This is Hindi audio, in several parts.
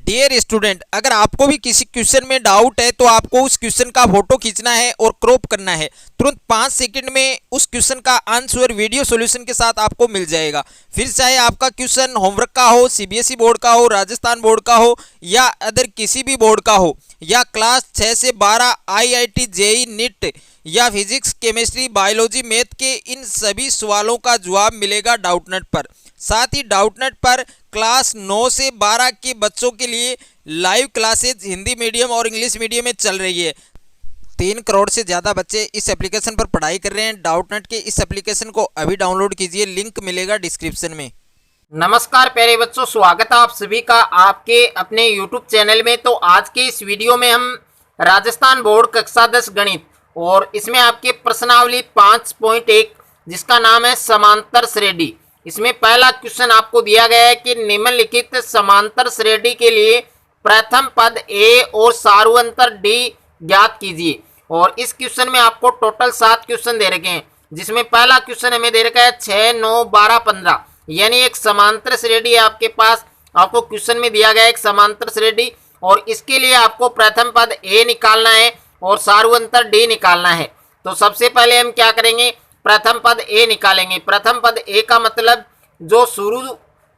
डियर स्टूडेंट, अगर आपको भी किसी क्वेश्चन में डाउट है तो आपको उस क्वेश्चन का फोटो खींचना है और क्रॉप करना है। तुरंत 5 सेकंड में उस क्वेश्चन का आंसर वीडियो सॉल्यूशन के साथ आपको मिल जाएगा। फिर चाहे आपका क्वेश्चन होमवर्क का हो, सीबीएसई बोर्ड का हो, राजस्थान बोर्ड का हो या अदर किसी भी बोर्ड का हो, या क्लास 6 से 12 आईआईटी, जेई, नीट या फिजिक्स, केमिस्ट्री, बायोलॉजी, मैथ के इन सभी सवालों का जवाब मिलेगा डाउटनेट पर। साथ ही डाउटनेट पर क्लास 9 से 12 के बच्चों के लिए लाइव क्लासेज हिंदी मीडियम और इंग्लिश मीडियम में चल रही है। 3 करोड़ से ज़्यादा बच्चे इस एप्लीकेशन पर पढ़ाई कर रहे हैं। डाउटनेट के इस एप्लीकेशन को अभी डाउनलोड कीजिए, लिंक मिलेगा डिस्क्रिप्शन में। नमस्कार प्यारे बच्चों, स्वागत है आप सभी का आपके अपने यूट्यूब चैनल में। तो आज के इस वीडियो में हम राजस्थान बोर्ड कक्षा 10 गणित और इसमें आपके प्रश्नावली 5.1 जिसका नाम है समांतर श्रेणी, इसमें पहला क्वेश्चन आपको दिया गया है कि निम्नलिखित समांतर श्रेणी के लिए प्रथम पद ए और सार्वंतर डी ज्ञात कीजिए। और इस क्वेश्चन में आपको टोटल 7 क्वेश्चन दे रखे हैं, जिसमें पहला क्वेश्चन हमें दे रखा है 6, 9, 12, 15, यानी एक समांतर श्रेणी आपके पास आपको क्वेश्चन में दिया गया है, एक समांतर श्रेणी। और इसके लिए आपको प्रथम पद ए निकालना है और सार्वंतर डी निकालना है। तो सबसे पहले हम क्या करेंगे, प्रथम पद ए निकालेंगे। प्रथम पद ए का मतलब जो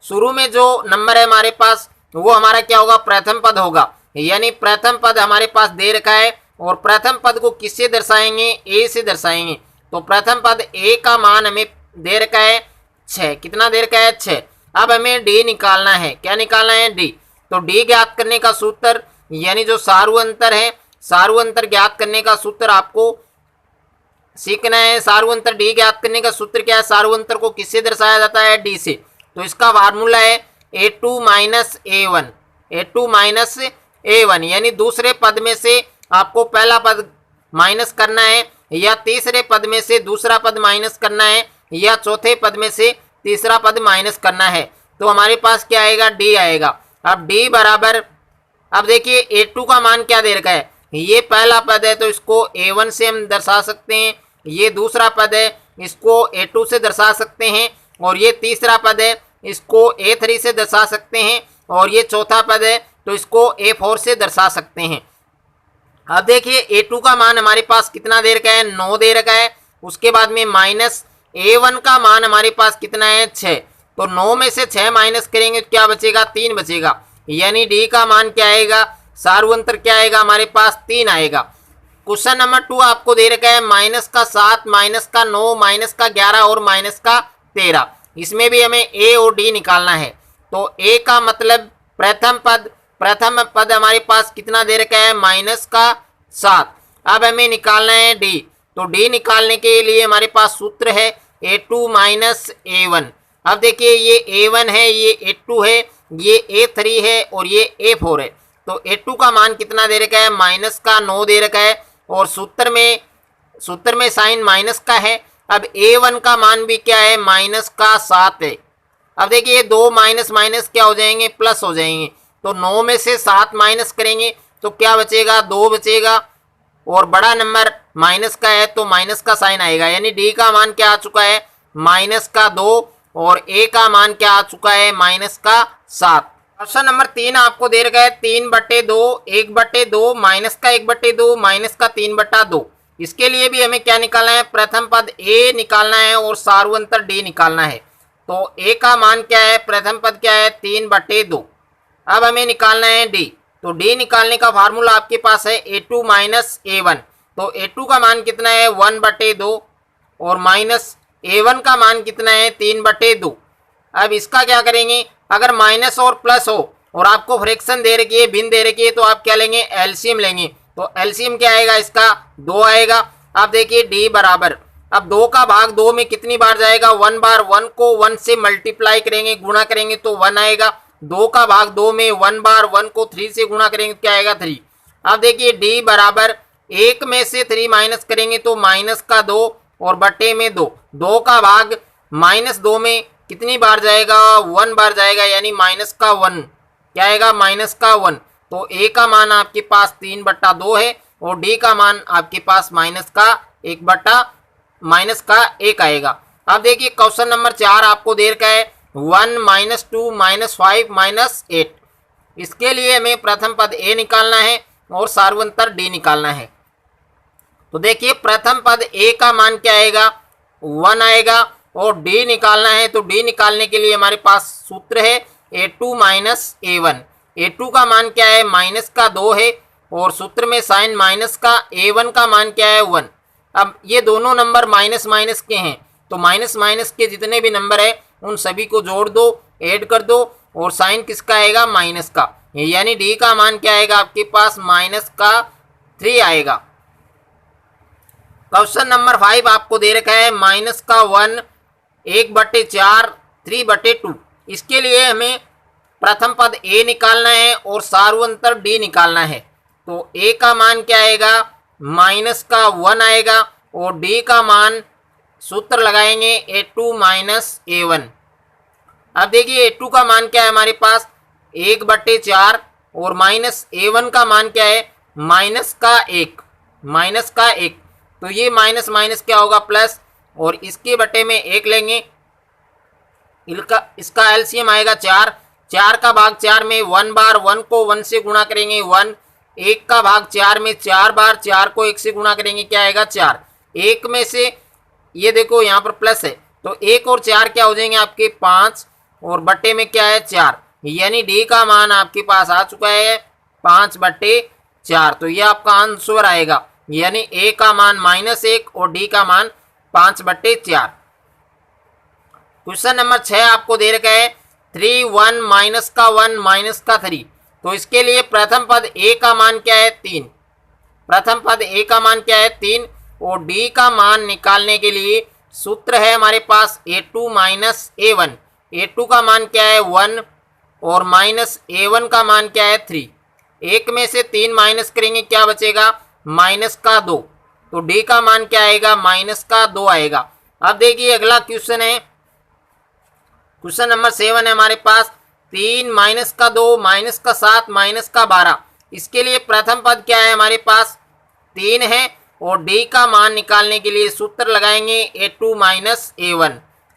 शुरू में जो नंबर है हमारे पास वो हमारा क्या होगा, प्रथम पद होगा। यानी प्रथम पद हमारे पास दे रखा है और प्रथम पद को किससे दर्शाएंगे, ए से दर्शाएंगे। तो प्रथम पद ए का मान हमें दे रखा है 6। कितना दे रखा है, 6। अब हमें डी निकालना है। क्या निकालना है, डी। तो डी ज्ञात करने का सूत्र यानी जो सार्वंतर है, सार्वंतर ज्ञात करने का सूत्र आपको सीखना है। सार्वंतर डी ज्ञात करने का सूत्र क्या है, सार्वंतर को किससे दर्शाया जाता है, डी से। तो इसका फार्मूला है a2 minus a1, a2 minus a1, यानी दूसरे पद में से आपको पहला पद माइनस करना है, या तीसरे पद में से दूसरा पद माइनस करना है, या चौथे पद में से तीसरा पद माइनस करना है। तो हमारे पास क्या आएगा, डी आएगा। अब डी बराबर, अब देखिए a2 का मान क्या दे रखा है, ये पहला पद है तो इसको a1 से हम दर्शा सकते हैं, ये दूसरा पद है इसको a2 से दर्शा सकते हैं, और ये तीसरा पद है इसको a3 से दर्शा सकते हैं, और ये चौथा पद है तो इसको a4 से दर्शा सकते हैं। अब देखिए a2 का मान हमारे पास कितना दे रखा है, 9 दे रखा है। उसके बाद में माइनस a1 का मान हमारे पास कितना है, 6। तो 9 में से 6 माइनस करेंगे तो क्या बचेगा, 3 बचेगा। यानी डी का मान क्या आएगा, सार्वंतर क्या आएगा हमारे पास, 3 आएगा। क्वेश्चन नंबर 2 आपको दे रखा है माइनस का 7, माइनस का 9, माइनस का 11 और माइनस का 13। इसमें भी हमें ए और डी निकालना है। तो ए का मतलब प्रथम पद हमारे पास कितना दे रखा है, माइनस का 7। अब हमें निकालना है डी। तो डी निकालने के लिए हमारे पास सूत्र है a2 माइनस a1। अब देखिए ये a1 है, ये a2 है, ये a3 है और ये a4 है। तो a2 का मान कितना दे रखा है, माइनस का 9 दे रखा है, और सूत्र में साइन माइनस का है। अब a1 का मान भी क्या है, माइनस का 7 है। अब देखिए 2 माइनस माइनस क्या हो जाएंगे, प्लस हो जाएंगे। तो 9 में से 7 माइनस करेंगे तो क्या बचेगा, 2 बचेगा, और बड़ा नंबर माइनस का है तो माइनस का साइन आएगा। यानी डी का मान क्या आ चुका है, माइनस का 2, और ए का मान क्या आ चुका है, माइनस का 7। ऑप्शन नंबर 3 आपको दे रखा है 3/2, 1/2, माइनस का 1/2, माइनस का 3/2। इसके लिए भी हमें क्या निकालना है, प्रथम पद ए निकालना है और सार्वंतर डी निकालना है। तो ए का मान क्या है, प्रथम पद क्या है, 3/2। अब हमें निकालना है डी। तो डी निकालने का फार्मूला आपके पास है a2 माइनस a1। तो a2 का मान कितना है, 1/2, और माइनस a1 का मान कितना है, 3/2। अब इसका क्या करेंगे, अगर माइनस और प्लस हो और आपको फ्रैक्शन दे रखी है, भिन्न दे रखी है, तो आप क्या लेंगे, एलसीएम लेंगे। तो एलसीएम क्या आएगा, इसका 2 आएगा। अब देखिए डी बराबर, अब 2 का भाग 2 में कितनी बार जाएगा, 1 बार। 1 को 1 से मल्टीप्लाई करेंगे, गुणा करेंगे तो 1 आएगा। 2 का भाग 2 में 1 बार, 1 को 3 से गुणा करेंगे क्या आएगा, 3। अब देखिए डी बराबर 1 में से 3 माइनस करेंगे तो माइनस का 2 और बटे में 2। 2 का भाग माइनस 2 में कितनी बार जाएगा, 1 बार जाएगा, यानी माइनस का 1 क्या आएगा, माइनस का 1। तो ए का मान आपके पास 3/2 है, और डी का मान आपके पास माइनस का 1 आएगा। अब देखिए क्वेश्चन नंबर 4 आपको दे रखा है 1 -2 -5 -8। इसके लिए हमें प्रथम पद ए निकालना है और सार्वंतर डी निकालना है। तो देखिए प्रथम पद ए का मान क्या आएगा, 1 आएगा, और डी निकालना है। तो डी निकालने के लिए हमारे पास सूत्र है a2 माइनस a1। a2 का मान क्या है, माइनस का 2 है, और सूत्र में साइन माइनस का, a1 का मान क्या है 1। अब ये दोनों नंबर माइनस माइनस के हैं, तो माइनस माइनस के जितने भी नंबर है उन सभी को जोड़ दो, ऐड कर दो, और साइन किसका आएगा, माइनस का, यानी डी का मान क्या आएगा आपके पास, माइनस का 3 आएगा। क्वेश्चन नंबर 5 आपको दे रखा है माइनस का 1, 1/4, 3/2। इसके लिए हमें प्रथम पद ए निकालना है और सार्वंतर डी निकालना है। तो ए का मान क्या आएगा, माइनस का 1 आएगा, और डी का मान सूत्र लगाएंगे a2 माइनस a1। अब देखिए a2 का मान क्या है हमारे पास, 1/4, और माइनस a1 का मान क्या है, माइनस का 1। तो ये माइनस माइनस क्या होगा, प्लस, और इसके बटे में 1 लेंगे, इसका एलसीएम आएगा 4। 4 का भाग 4 में 1 बार 1 को 1 से गुणा करेंगे 1। 1 का भाग 4 में 4 बार 4 को 1 से गुणा करेंगे, क्या आएगा 4। 1 में से ये देखो यहाँ पर प्लस है, तो 1 और 4 क्या हो जाएंगे आपके 5, और बट्टे में क्या है 4, यानी डी का मान आपके पास आ चुका है 5/4। तो ये आपका आंसर आएगा, यानी ए का मान -1 और डी का मान 5/4। क्वेश्चन नंबर 6 आपको दे रखा है 3, 1 माइनस का 1 माइनस का 3। तो इसके लिए प्रथम पद ए का मान क्या है, 3। प्रथम पद ए का मान क्या है, 3, और डी का मान निकालने के लिए सूत्र है हमारे पास a2 माइनस a1। a2 का मान क्या है 1, और माइनस a1 का मान क्या है 3। 1 में से 3 माइनस करेंगे, क्या बचेगा, माइनस का 2। तो डी का मान क्या आएगा, माइनस का 2 आएगा। अब देखिए अगला क्वेश्चन है, क्वेश्चन नंबर 7 है हमारे पास 3 माइनस का 2 माइनस का 7 माइनस का 12। इसके लिए प्रथम पद क्या है हमारे पास, 3 है, और डी का मान निकालने के लिए सूत्र लगाएंगे a2 माइनस a1।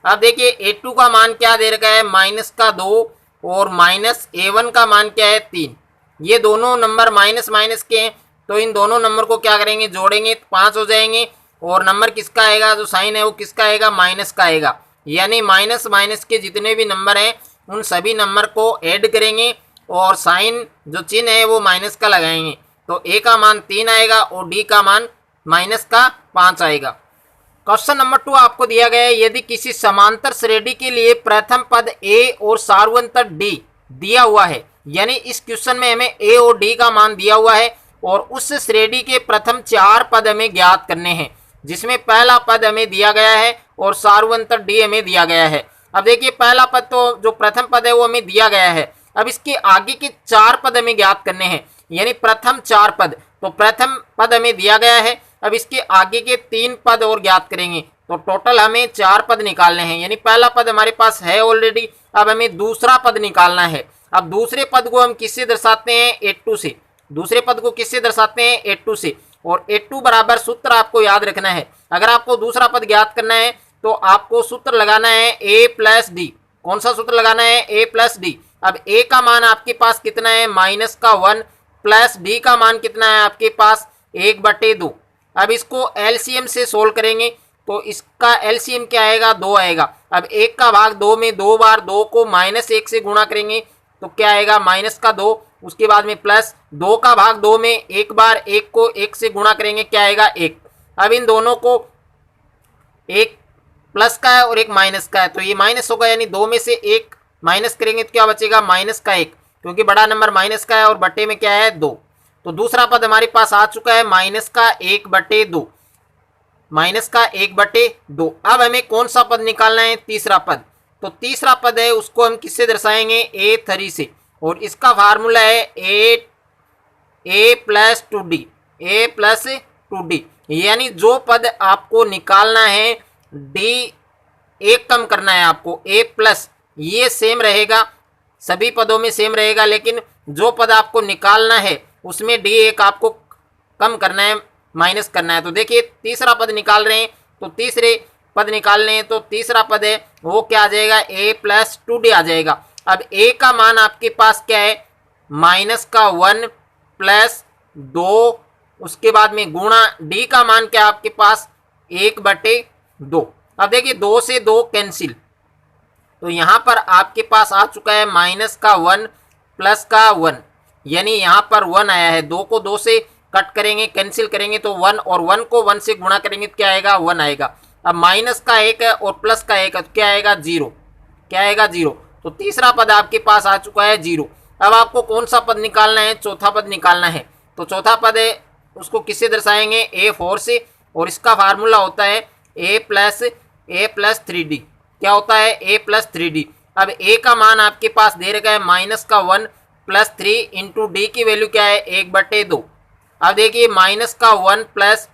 अब देखिए a2 का मान क्या दे रखा है, माइनस का 2, और माइनस a1 का मान क्या है 3। ये दोनों नंबर माइनस माइनस के हैं, तो इन दोनों नंबर को क्या करेंगे, जोड़ेंगे तो 5 हो जाएंगे, और नंबर किसका आएगा, जो साइन है वो किसका आएगा, माइनस का आएगा। यानी माइनस माइनस के जितने भी नंबर हैं उन सभी नंबर को ऐड करेंगे, और साइन जो चिन्ह है वो माइनस का लगाएंगे। तो ए का मान 3 आएगा, और डी का मान माइनस का 5 आएगा। क्वेश्चन नंबर 2 आपको दिया गया है, यदि किसी समांतर श्रेणी के लिए प्रथम पद ए और सार्वंतर डी दिया हुआ है, यानी इस क्वेश्चन में हमें ए और डी का मान दिया हुआ है, और उस श्रेणी के प्रथम 4 पद हमें ज्ञात करने हैं, जिसमें पहला पद हमें दिया गया है और सार्वंतर डी हमें दिया गया है। अब देखिए पहला पद तो जो प्रथम पद है वो हमें दिया गया है, अब इसके आगे के 4 पद हमें ज्ञात करने हैं, यानी प्रथम 4 पद। तो प्रथम पद हमें दिया गया है, अब इसके आगे के 3 पद और ज्ञात करेंगे, तो टोटल हमें 4 पद निकालने हैं। यानी पहला पद हमारे पास है ऑलरेडी, अब हमें दूसरा पद निकालना है। अब दूसरे पद को हम किससे दर्शाते हैं, a2 से। दूसरे पद को किससे दर्शाते हैं, a2 से, और a2 बराबर सूत्र आपको याद रखना है। अगर आपको दूसरा पद ज्ञात करना है तो आपको सूत्र लगाना है a प्लस डी। कौन सा सूत्र लगाना है, a प्लस डी। अब a का मान आपके पास कितना है, माइनस का 1, प्लस डी का मान कितना है आपके पास 1/2। अब इसको एलसीएम से सोल्व करेंगे, तो इसका एलसीएम क्या आएगा, 2 आएगा। अब 1 का भाग 2 में 2 बार 2 को -1 से गुणा करेंगे, तो क्या आएगा, माइनस का 2। उसके बाद में प्लस 2 का भाग 2 में 1 बार 1 को 1 से गुणा करेंगे, क्या आएगा 1। अब इन दोनों को, एक प्लस का है और एक माइनस का है, तो ये माइनस होगा, यानी 2 में से 1 माइनस करेंगे तो क्या बचेगा, माइनस का 1, क्योंकि बड़ा नंबर माइनस का है और बट्टे में क्या है 2। तो दूसरा पद हमारे पास आ चुका है माइनस का 1/2, माइनस का 1/2। अब हमें कौन सा पद निकालना है, तीसरा पद। तो तीसरा पद है उसको हम किससे दर्शाएंगे, a3 से, और इसका फार्मूला है a plus 2d, a plus 2d। यानी जो पद आपको निकालना है, d एक कम करना है आपको, a प्लस, ये सेम रहेगा, सभी पदों में सेम रहेगा, लेकिन जो पद आपको निकालना है उसमें d एक आपको कम करना है, माइनस करना है। तो देखिए तीसरा पद निकाल रहे हैं, तो तीसरे पद निकालने हैं, तो तीसरा पद है वो क्या आ जाएगा, a प्लस 2d आ जाएगा। अब a का मान आपके पास क्या है, माइनस का 1 प्लस 2, उसके बाद में गुणा डी का मान क्या आपके पास 1/2। अब देखिए 2 से 2 कैंसिल, तो यहां पर आपके पास आ चुका है माइनस का 1 प्लस का 1, यानी यहां पर 1 आया है। 2 को 2 से कट करेंगे, कैंसिल करेंगे तो 1, और 1 को 1 से गुणा करेंगे तो क्या आएगा 1 आएगा। अब माइनस का 1 है और प्लस का 1 है तो क्या आएगा 0, क्या आएगा 0। तो तीसरा पद आपके पास आ चुका है 0। अब आपको कौन सा पद निकालना है, चौथा पद निकालना है। तो चौथा पद है उसको किससे दर्शाएंगे, A4 से, और इसका फार्मूला होता है a प्लस 3d। क्या होता है a प्लस 3d। अब a का मान आपके पास दे रखा है माइनस का 1 प्लस 3 इंटू डी की वैल्यू क्या है 1/2। अब देखिए माइनस का 1 प्लस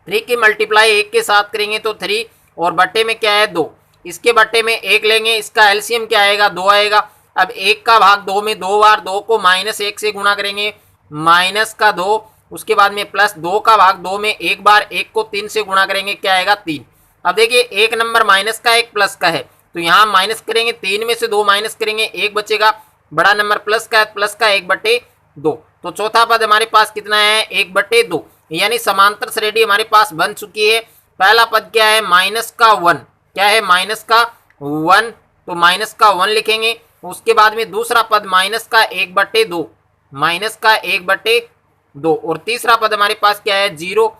3 की मल्टीप्लाई 1 के साथ करेंगे तो 3, और बट्टे में क्या है 2, इसके बट्टे में 1 लेंगे, इसका एलसीएम क्या आएगा 2 आएगा। अब 1 का भाग 2 में 2 बार, 2 को -1 से गुणा करेंगे माइनस का 2, उसके बाद में प्लस 2 का भाग 2 में 1 बार, 1 को 3 से गुणा करेंगे क्या आएगा 3। अब देखिए एक नंबर माइनस का एक प्लस का है, तो यहाँ माइनस करेंगे 3 में से 2 माइनस करेंगे 1 बचेगा, बड़ा नंबर प्लस का है, प्लस का 1/2। तो चौथा पद हमारे पास कितना है 1/2, यानी समांतर श्रेणी हमारे पास बन चुकी है। पहला पद क्या है माइनस का 1, क्या है माइनस का 1, तो माइनस का 1 लिखेंगे। उसके बाद में दूसरा पद माइनस का 1/2, माइनस का 1/2, और तीसरा पद हमारे पास क्या है 0,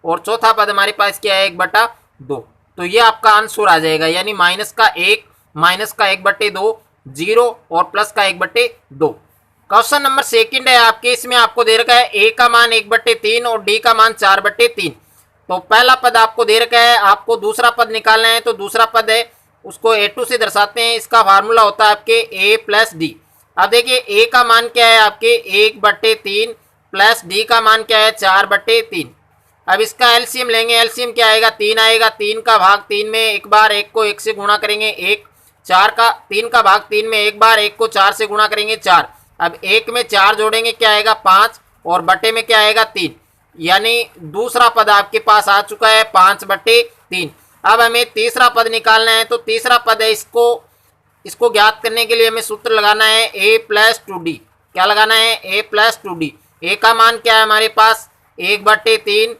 और चौथा पद हमारे पास क्या है 1/2। तो ये आपका आंसर आ जाएगा, यानी माइनस का 1, माइनस का 1/2, 0 और प्लस का 1/2। क्वेश्चन नंबर सेकंड है आपके, इसमें आपको दे रखा है a का मान 1/3 और d का मान 4/3। तो पहला पद आपको दे रखा है, आपको दूसरा पद निकालना है, तो दूसरा पद है उसको a2 से दर्शाते हैं। इसका फार्मूला होता है आपके a प्लस d। अब देखिए a का मान क्या है आपके 1/3 प्लस d का मान क्या है 4/3। अब इसका एलसीएम लेंगे, एलसीएम क्या आएगा 3 आएगा। 3 का भाग 3 में एक बार, 1 को 1 से गुणा करेंगे 1, 3 का भाग 3 में एक बार, 1 को 4 से गुणा करेंगे 4। अब 1 में 4 जोड़ेंगे क्या आएगा 5, और बटे में क्या आएगा 3, यानी दूसरा पद आपके पास आ चुका है 5/3। अब हमें तीसरा पद निकालना है, तो तीसरा पद है इसको ज्ञात करने के लिए हमें सूत्र लगाना है a प्लस 2d। क्या लगाना है a प्लस 2d। a का मान क्या है हमारे पास 1/3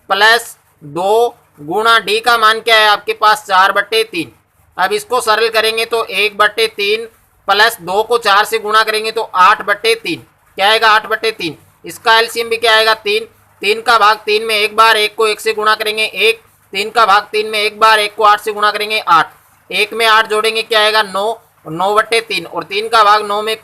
प्लस 2 गुणा d का मान क्या है आपके पास 4/3। अब इसको सरल करेंगे तो 1/3 प्लस 2 को 4 से गुणा करेंगे तो 8/3, क्या आएगा 8/3। इसका एलसीएम भी क्या आएगा 3, 3 का भाग 3 में एक बार, 1 को 1 से गुणा करेंगे 1, 3 का भाग 3 में एक बार, 1 को 8 से गुणा करेंगे 8, 1 में 8 जोड़ेंगे क्या आएगा 9, 9/3, और 3 का भाग 9 में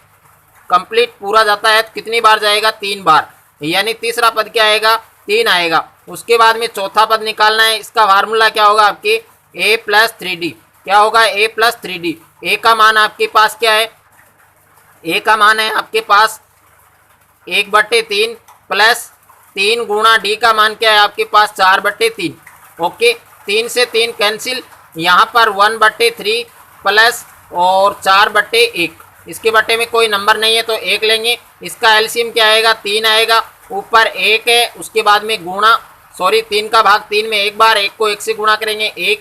कंप्लीट पूरा जाता है तो कितनी बार जाएगा 3 बार, यानी तीसरा पद क्या आएगा 3 आएगा। उसके बाद में चौथा पद निकालना है, इसका फार्मूला क्या होगा आपके a प्लस 3d। क्या होगा a प्लस 3d। a का मान आपके पास क्या है, a का मान है आपके पास 1/3 प्लस 3 गुणा d का मान क्या है आपके पास 4/3। ओके, 3 से 3 कैंसिल, यहाँ पर 1/3 प्लस और 4/1, इसके बट्टे में कोई नंबर नहीं है तो 1 लेंगे। इसका एलसीएम क्या आएगा 3 आएगा, ऊपर 1 है, उसके बाद में गुणा 3 का भाग 3 में एक बार, 1 को 1 से गुणा करेंगे 1,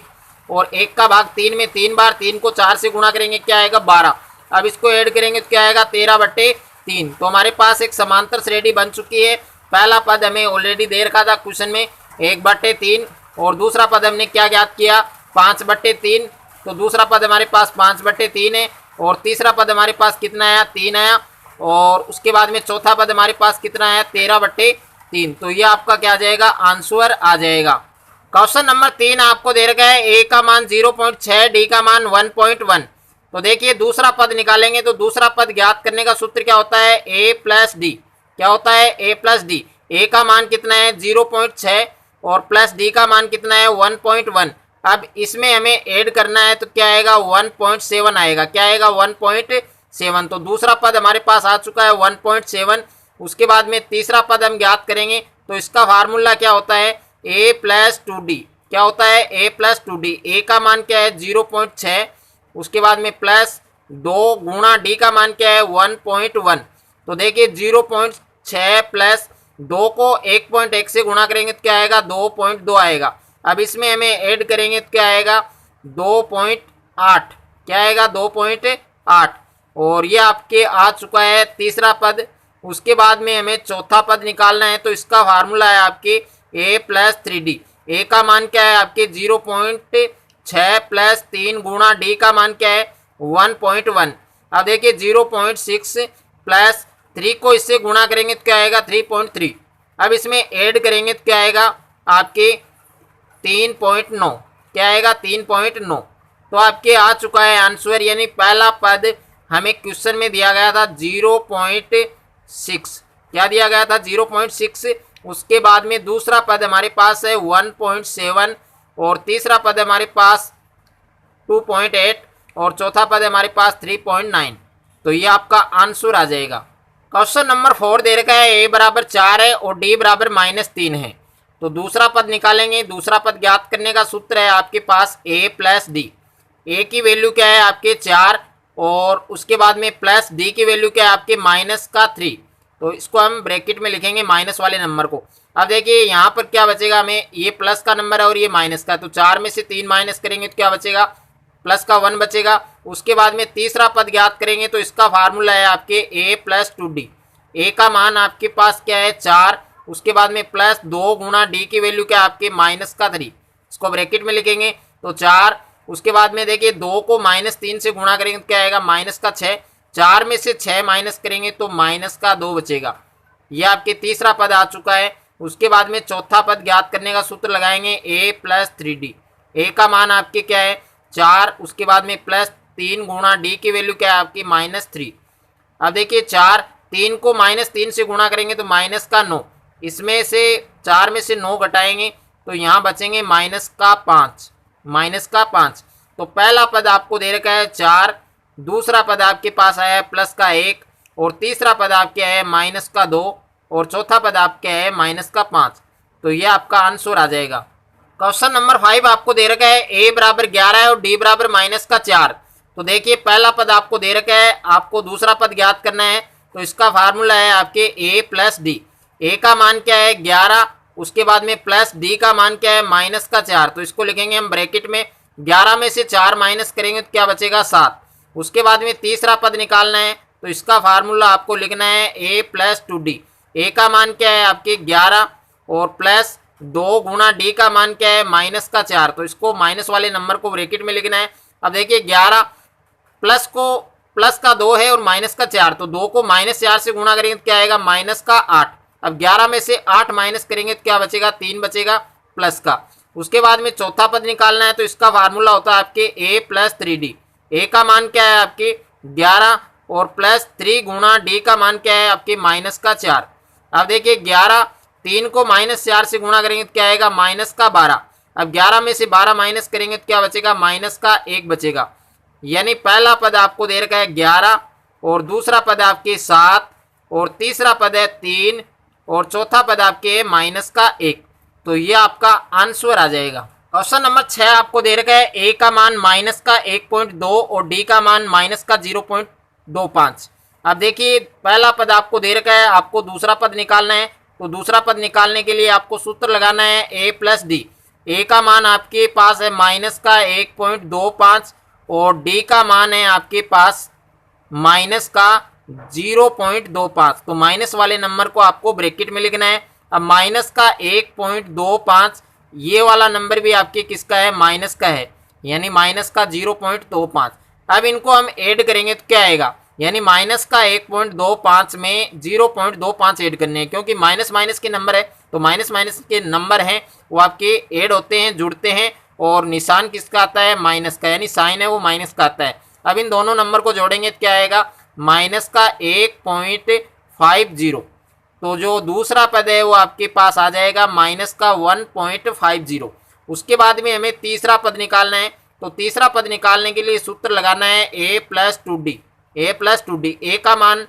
और 1 का भाग 3 में 3 बार, 3 को 4 से गुणा करेंगे क्या आएगा 12। अब इसको ऐड करेंगे तो क्या आएगा 13/3। तो हमारे पास एक समांतर श्रेणी बन चुकी है। पहला पद हमें ऑलरेडी दे रखा था क्वेश्चन में 1/3, और दूसरा पद हमने क्या ज्ञात किया 5/3। तो दूसरा पद हमारे पास 5/3 है, और तीसरा पद हमारे पास कितना आया 3 आया, और उसके बाद में चौथा पद हमारे पास कितना आया 13/3। तो ये आपका क्या आ जाएगा आंसर आ जाएगा। क्वेश्चन नंबर 3 आपको दे रखा है a का मान 0.6, d का मान 1.1। तो देखिए दूसरा पद निकालेंगे, तो दूसरा पद ज्ञात करने का सूत्र क्या होता है a प्लस d। क्या होता है a प्लस d। a का मान कितना है 0.6 और प्लस d का मान कितना है 1.1। अब इसमें हमें ऐड करना है तो क्या आएगा 1.7 आएगा, क्या आएगा 1.7। तो दूसरा पद हमारे पास आ चुका है 1.7। उसके बाद में तीसरा पद हम ज्ञात करेंगे, तो इसका फार्मूला क्या होता है a प्लस 2d। क्या होता है a प्लस 2d। a का मान क्या है 0.6, उसके बाद में प्लस 2 गुणा d का मान क्या है 1.1। तो देखिए 0.6 प्लस 2 को 1.1 से गुणा करेंगे तो क्या आएगा 2.2 आएगा। अब इसमें हमें ऐड करेंगे तो क्या आएगा 2.8, क्या आएगा 2.8। और ये आपके आ चुका है तीसरा पद। उसके बाद में हमें चौथा पद निकालना है, तो इसका फार्मूला है आपके a प्लस 3d। ए का मान क्या है आपके 0.6 प्लस 3 गुणा डी का मान क्या है 1.1। अब देखिए 0.6 प्लस 3 को इससे गुणा करेंगे तो क्या आएगा 3.3। अब इसमें ऐड करेंगे तो क्या आएगा आपके 3.9। क्या आएगा 3.9। तो आपके आ चुका है आंसर, यानी पहला पद हमें क्वेश्चन में दिया गया था 0.6। क्या दिया गया था 0.6। उसके बाद में दूसरा पद हमारे पास है 1.7 और तीसरा पद हमारे पास 2.8 और चौथा पद हमारे पास 3.9। तो ये आपका आंसर आ जाएगा। क्वेश्चन नंबर 4 दे रखा है a बराबर 4 है और d बराबर -3 है। तो दूसरा पद निकालेंगे। दूसरा पद ज्ञात करने का सूत्र है आपके पास a प्लस डी। a की वैल्यू क्या है आपके 4 और उसके बाद में प्लस d की वैल्यू क्या है आपके -3। तो इसको हम ब्रैकेट में लिखेंगे माइनस वाले नंबर को। अब देखिए यहाँ पर क्या बचेगा, हमें ये प्लस का नंबर है और ये माइनस का, तो 4 में से 3 माइनस करेंगे तो क्या बचेगा प्लस का 1 बचेगा। उसके बाद में तीसरा पद ज्ञात करेंगे, तो इसका फार्मूला है आपके a प्लस 2d। a का मान आपके पास क्या है 4, उसके बाद में प्लस 2 गुणा d की वैल्यू क्या है आपके -3। इसको ब्रैकेट में लिखेंगे तो 4। उसके बाद में देखिए 2 को -3 से गुणा करेंगे तो क्या आएगा -6। 4 में से 6 माइनस करेंगे तो -2 बचेगा। यह आपके तीसरा पद आ चुका है। उसके बाद में चौथा पद ज्ञात करने का सूत्र लगाएंगे a प्लस 3d। a का मान आपके क्या है 4, उसके बाद में प्लस 3 गुणा d की वैल्यू क्या है आपकी -3। अब देखिए 3 को -3 से गुणा करेंगे तो -9। इसमें से 4 में से 9 घटाएंगे तो यहाँ बचेंगे -5। तो पहला पद आपको दे रखा है 4, दूसरा पद आपके पास आया है +1 और तीसरा पद आपके है -2 और चौथा पद आपके है -5। तो ये आपका आंसर आ जाएगा। क्वेश्चन नंबर 5 आपको दे रखा है a बराबर 11 है और d बराबर -4। तो देखिए पहला पद आपको दे रखा है, आपको दूसरा पद ज्ञात करना है। तो इसका फार्मूला है आपके a प्लस डी। a का मान क्या है 11, उसके बाद में प्लस d का मान क्या है -4। तो इसको लिखेंगे हम ब्रैकेट में। 11 में से 4 माइनस करेंगे तो क्या बचेगा 7। उसके बाद में तीसरा पद निकालना है, तो इसका फार्मूला आपको लिखना है a प्लस 2d। a का मान क्या है आपके 11 और प्लस 2 गुणा d का मान क्या है -4। तो इसको माइनस वाले नंबर को ब्रैकेट में लिखना है। अब देखिए 11 प्लस का 2 है और -4, तो 2 को -4 से गुणा करेंगे तो क्या आएगा -8। अब 11 में से 8 माइनस करेंगे तो क्या बचेगा 3 बचेगा प्लस का। उसके बाद में चौथा पद निकालना है, तो इसका फार्मूला होता है आपके a प्लस 3d। a का मान क्या है आपके 11 और प्लस 3 गुणा d का मान क्या है आपके -4। अब देखिए 11 3 को -4 से गुणा करेंगे तो क्या आएगा -12। अब 11 में से 12 माइनस करेंगे तो क्या बचेगा -1 बचेगा। यानी पहला पद आपको दे रखा है 11 और दूसरा पद आपके 7 और तीसरा पद है 3 और चौथा पद आपके -1। तो ये आपका आंसर आ जाएगा। क्वेश्चन नंबर 6 आपको दे रखा है a का मान -1.2 और d का मान -0.25। अब देखिए पहला पद आपको दे रखा है, आपको दूसरा पद निकालना है। तो दूसरा पद निकालने के लिए आपको सूत्र लगाना है a प्लस डी। a का मान आपके पास है -1.25 और d का मान है आपके पास -0.25। तो माइनस वाले नंबर को आपको ब्रैकेट में लिखना है। अब -1.25 ये वाला नंबर भी आपके किसका है माइनस का है, यानी -0.25। अब इनको हम ऐड करेंगे तो क्या आएगा, यानी -1.25 में 0.25 ऐड करने हैं, क्योंकि माइनस माइनस के नंबर है तो माइनस माइनस के नंबर हैं वो आपके ऐड होते हैं, जुड़ते हैं और निशान किसका आता है माइनस का, यानी साइन है वो माइनस का आता है। अब इन दोनों नंबर को जोड़ेंगे तो क्या आएगा -1.50। तो जो दूसरा पद है वो आपके पास आ जाएगा -1.50। उसके बाद में हमें तीसरा पद निकालना है। तो तीसरा पद निकालने के लिए सूत्र लगाना है a प्लस 2d। a का मान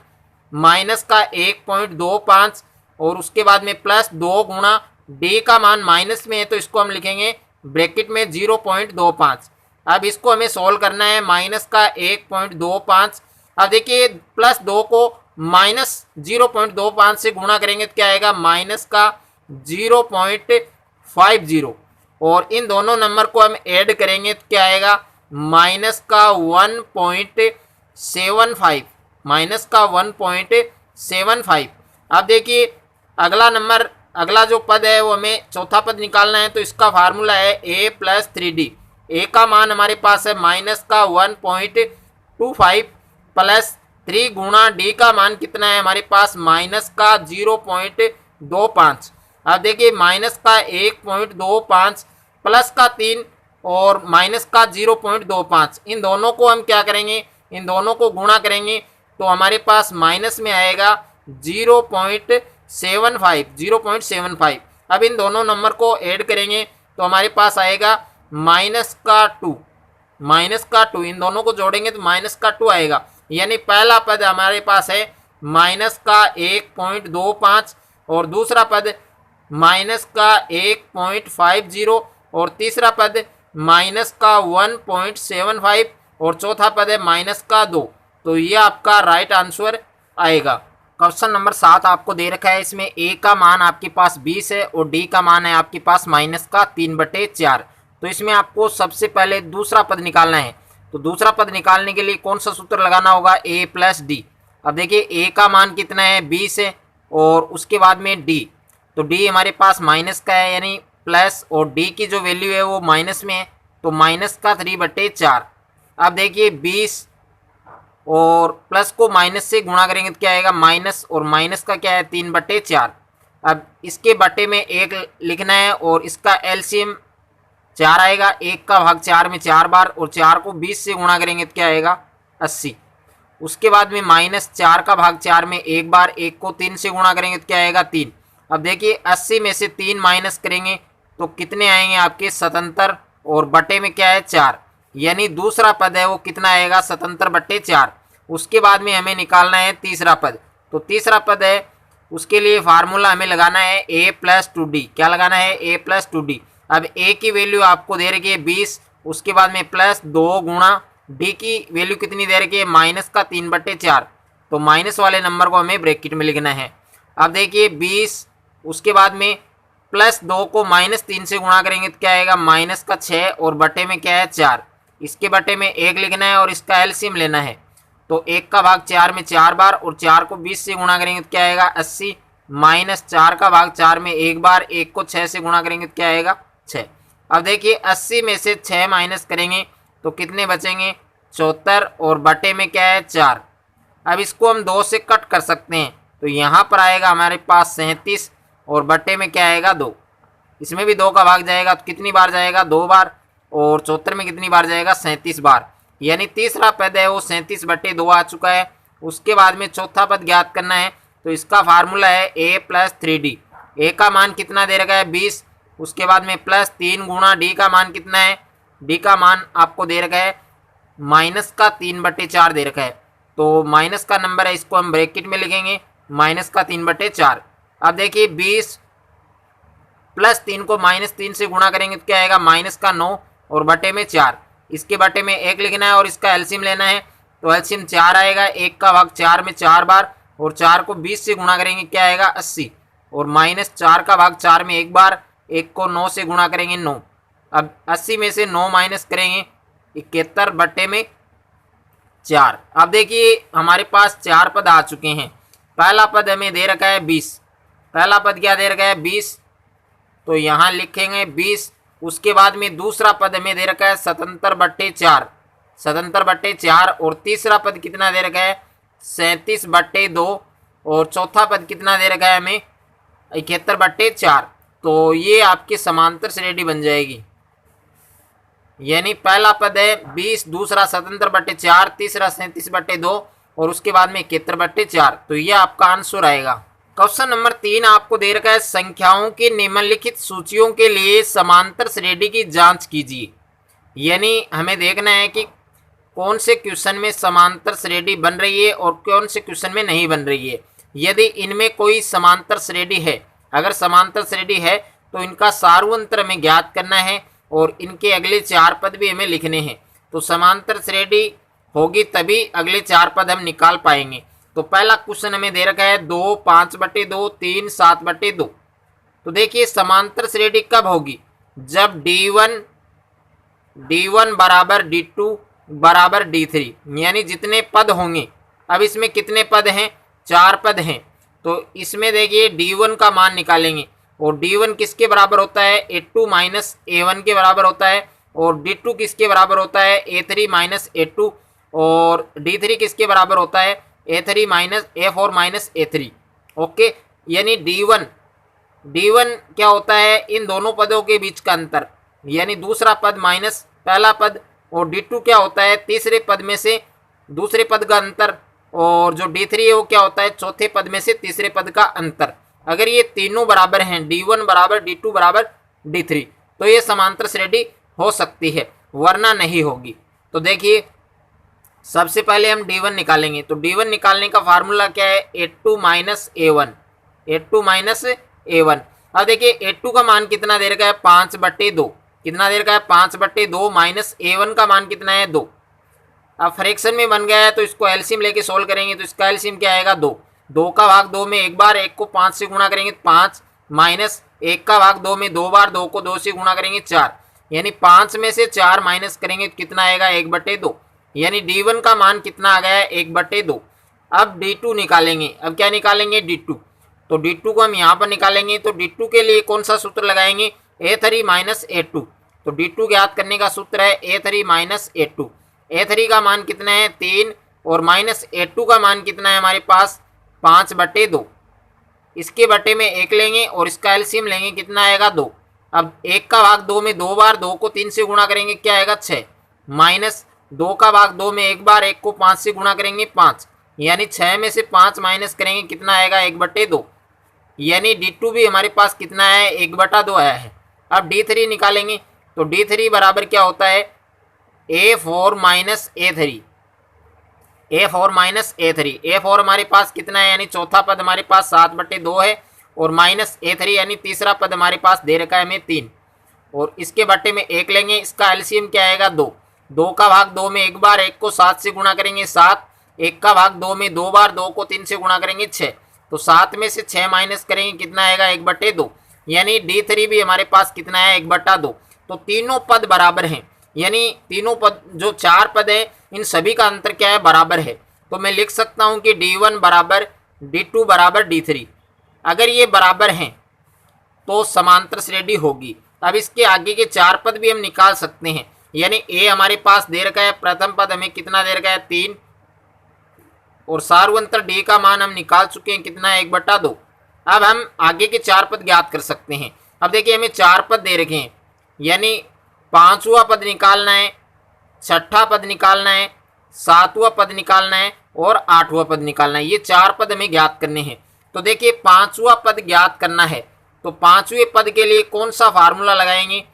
-1.25 और उसके बाद में +2 गुणा d का मान माइनस में है, तो इसको हम लिखेंगे ब्रैकेट में 0.25। अब इसको हमें सॉल्व करना है -1.25। अब देखिए +2 को -0.25 से गुणा करेंगे तो क्या आएगा -0.50 और इन दोनों नंबर को हम ऐड करेंगे तो क्या आएगा -1.50 1.75 माइनस का 1.75। अब देखिए अगला नंबर, अगला जो पद है वो हमें चौथा पद निकालना है, तो इसका फार्मूला है a प्लस 3d। ए का मान हमारे पास है माइनस का 1.25 प्लस 3 गुणा डी का मान कितना है हमारे पास माइनस का 0.25। अब देखिए माइनस का 1.25 प्लस का 3 और माइनस का 0.25, इन दोनों को हम क्या करेंगे, इन दोनों को गुणा करेंगे तो हमारे पास माइनस में आएगा 0.75। अब इन दोनों नंबर को ऐड करेंगे तो हमारे पास आएगा माइनस का 2, इन दोनों को जोड़ेंगे तो माइनस का 2 आएगा। यानी पहला पद हमारे पास है माइनस का 1.25 और दूसरा पद माइनस का 1.50 और तीसरा पद माइनस का 1.75 और चौथा पद है माइनस का 2। तो ये आपका राइट आंसर आएगा। क्वेश्चन नंबर 7 आपको दे रखा है, इसमें ए का मान आपके पास 20 है और डी का मान है आपके पास माइनस का 3/4। तो इसमें आपको सबसे पहले दूसरा पद निकालना है। तो दूसरा पद निकालने के लिए कौन सा सूत्र लगाना होगा, ए प्लस डी। अब देखिए ए का मान कितना है 20 है और उसके बाद में डी, तो डी हमारे पास माइनस का है यानी प्लस, और डी की जो वैल्यू है वो माइनस में है तो माइनस का 3/4। अब देखिए 20 और प्लस को माइनस से गुणा करेंगे तो क्या आएगा माइनस, और माइनस का क्या है 3/4। अब इसके बटे में 1 लिखना है और इसका एलसीएम 4 आएगा। 1 का भाग 4 में 4 बार और 4 को 20 से गुणा करेंगे तो क्या आएगा 80। उसके बाद में माइनस 4 का भाग 4 में 1 बार, 1 को 3 से गुणा करेंगे तो क्या आएगा 3। अब देखिए 80 में से 3 माइनस करेंगे तो कितने आएंगे आपके 77 और बटे में क्या है 4, यानी दूसरा पद है वो कितना आएगा 77/4। उसके बाद में हमें निकालना है तीसरा पद। तो तीसरा पद है उसके लिए फार्मूला हमें लगाना है a प्लस 2d। क्या लगाना है a प्लस 2d। अब a की वैल्यू आपको दे रखी है 20, उसके बाद में प्लस 2 गुणा d की वैल्यू कितनी दे रखी है माइनस का 3/4। तो माइनस वाले नंबर को हमें ब्रैकेट में लिखना है। अब देखिए 20, उसके बाद में प्लस 2 को -3 से गुणा करेंगे तो क्या आएगा माइनस का 6 और बटे में क्या है 4। इसके बटे में 1 लिखना है और इसका एलसीएम लेना है। तो 1 का भाग 4 में 4 बार और 4 को 20 से गुणा करेंगे तो क्या आएगा 80, माइनस 4 का भाग 4 में 1 बार, 1 को 6 से गुणा करेंगे तो क्या आएगा 6। अब देखिए 80 में से 6 माइनस करेंगे तो कितने बचेंगे 74 और बटे में क्या है 4। अब इसको हम 2 से कट कर सकते हैं तो यहाँ पर आएगा हमारे पास 37 और बटे में क्या आएगा 2। इसमें भी 2 का भाग जाएगा तो कितनी बार जाएगा 2 बार, और 74 में कितनी बार जाएगा 37 बार, यानी तीसरा पद है वो 37/2 आ चुका है। उसके बाद में चौथा पद ज्ञात करना है तो इसका फार्मूला है a प्लस 3d। ए का मान कितना दे रखा है 20, उसके बाद में प्लस 3 गुणा डी का मान कितना है, डी का मान आपको दे रखा है माइनस का 3/4 दे रखा है। तो माइनस का नंबर है इसको हम ब्रैकेट में लिखेंगे माइनस का 3/4। अब देखिए 20 प्लस 3 को -3 से गुणा करेंगे तो क्या आएगा माइनस का 9 और बटे में 4। इसके बटे में 1 लिखना है और इसका एलसीएम लेना है। तो एलसीएम 4 आएगा, 1 का भाग 4 में 4 बार और 4 को 20 से गुणा करेंगे क्या आएगा 80, और माइनस 4 का भाग 4 में 1 बार, 1 को 9 से गुणा करेंगे 9। अब 80 में से 9 माइनस करेंगे 71 बटे में 4। अब देखिए हमारे पास 4 पद आ चुके हैं। पहला पद हमें दे रखा है 20, पहला पद क्या दे रखा है 20, तो यहाँ लिखेंगे 20। उसके बाद में दूसरा पद हमें दे रखा है 77/4 और तीसरा पद कितना दे रखा है 37/2 और चौथा पद कितना दे रखा है हमें 71/4। तो ये आपकी समांतर श्रेणी बन जाएगी, यानी पहला पद है 20, दूसरा 77/4, तीसरा 37/2 और उसके बाद में 71/4। तो ये आपका आंसर आएगा। क्वेश्चन नंबर 3 आपको दे रखा है संख्याओं की निम्नलिखित सूचियों के लिए समांतर श्रेणी की जांच कीजिए। यानी हमें देखना है कि कौन से क्वेश्चन में समांतर श्रेणी बन रही है और कौन से क्वेश्चन में नहीं बन रही है। यदि इनमें कोई समांतर श्रेणी है, अगर समांतर श्रेणी है तो इनका सार्वंतर हमें ज्ञात करना है और इनके अगले 4 पद भी हमें लिखने हैं। तो समांतर श्रेणी होगी तभी अगले 4 पद हम निकाल पाएंगे। तो पहला क्वेश्चन हमें दे रखा है 2 5/2, 3 7/2। तो देखिए समांतर श्रेणी कब होगी, जब D1 बराबर D2 बराबर D3, यानी जितने पद होंगे, अब इसमें कितने पद हैं, 4 पद हैं, तो इसमें देखिए D1 का मान निकालेंगे और D1 किसके बराबर होता है, A2 माइनस A1 के बराबर होता है, और D2 किसके बराबर होता है, A3 माइनस A2, और D3 किसके बराबर होता है, A3 minus A4 minus A3। Okay, यानी D1 क्या होता है, इन दोनों पदों के बीच का अंतर, यानी दूसरा पद माइनस पहला पद, और D2 क्या होता है, तीसरे पद में से दूसरे पद का अंतर, और जो D3 है वो क्या होता है, चौथे पद में से तीसरे पद का अंतर। अगर ये तीनों बराबर हैं, D1 बराबर D2 बराबर D3, तो ये समांतर श्रेणी हो सकती है, वरना नहीं होगी। तो देखिए सबसे पहले हम D1 निकालेंगे, तो D1 निकालने का फार्मूला क्या है, A2 minus A1, A2 minus A1। अब देखिए A2 का मान कितना दे रखा है, 5/2, कितना दे रखा है, 5/2, माइनस A1 का मान कितना है, 2। अब फ्रैक्शन में बन गया है, तो इसको एलसीएम लेके सोल्व करेंगे, तो इसका एलसीएम क्या आएगा, 2। 2 का भाग 2 में एक बार, 1 को 5 से गुणा करेंगे 5, माइनस 1 का भाग 2 में 2 बार, 2 को 2 से गुणा करेंगे 4, यानी 5 में से 4 माइनस करेंगे तो कितना आएगा, 1/2, यानी D1 का मान कितना आ गया है, 1/2। अब D2 निकालेंगे, अब क्या निकालेंगे, D2, तो D2 को हम यहाँ पर निकालेंगे, तो D2 के लिए कौन सा सूत्र लगाएंगे, A3 माइनस A2, तो D2 ज्ञात करने का सूत्र है A3 माइनस A2। A3 का मान कितना है, 3, और माइनस A2 का मान कितना है हमारे पास, 5/2, इसके बटे में 1 लेंगे और इसका एलसीएम लेंगे, कितना आएगा, 2। अब 1 का भाग 2 में 2 बार, 2 को 3 से गुणा करेंगे क्या आएगा, 6, माइनस 2 का भाग 2 में एक बार, 1 को 5 से गुणा करेंगे 5, यानी 6 में से 5 माइनस करेंगे कितना आएगा, 1/2, यानी D2 भी हमारे पास कितना है, 1/2 आया है। अब D3 निकालेंगे, तो D3 बराबर क्या होता है, A4 minus A3, A4 minus A3, A4 हमारे पास कितना है, यानी चौथा पद हमारे पास 7/2 है, और माइनस A3 यानी तीसरा पद हमारे पास दे रखा है हमें 3, और इसके बटे में 1 लेंगे, इसका एलसीएम क्या आएगा, 2। 2 का भाग 2 में एक बार, 1 को 7 से गुणा करेंगे 7, 1 का भाग 2 में 2 बार, 2 को 3 से गुणा करेंगे 6, तो 7 में से 6 माइनस करेंगे कितना आएगा, 1/2, यानी D3 भी हमारे पास कितना है, 1/2। तो तीनों पद बराबर हैं, यानी तीनों पद जो 4 पद है, इन सभी का अंतर क्या है, बराबर है। तो मैं लिख सकता हूं कि D1 बराबर D2 बराबर D3। अगर ये बराबर हैं तो समांतर श्रेणी होगी। अब इसके आगे के 4 पद भी हम निकाल सकते हैं, यानी A हमारे पास दे रखा है, प्रथम पद हमें कितना दे रखा है, 3, और सार्वंतर D का मान हम निकाल चुके हैं, कितना है, 1/2। अब हम आगे के 4 पद ज्ञात कर सकते हैं। अब देखिए हमें 4 पद दे रखे हैं, यानी 5वां पद निकालना है, 6ठा पद निकालना है, 7वां पद निकालना है, और 8वां पद निकालना है। ये 4 पद हमें ज्ञात करने हैं। तो देखिए 5वां पद ज्ञात करना है, तो 5वें पद के लिए कौन सा फार्मूला लगाएंगे,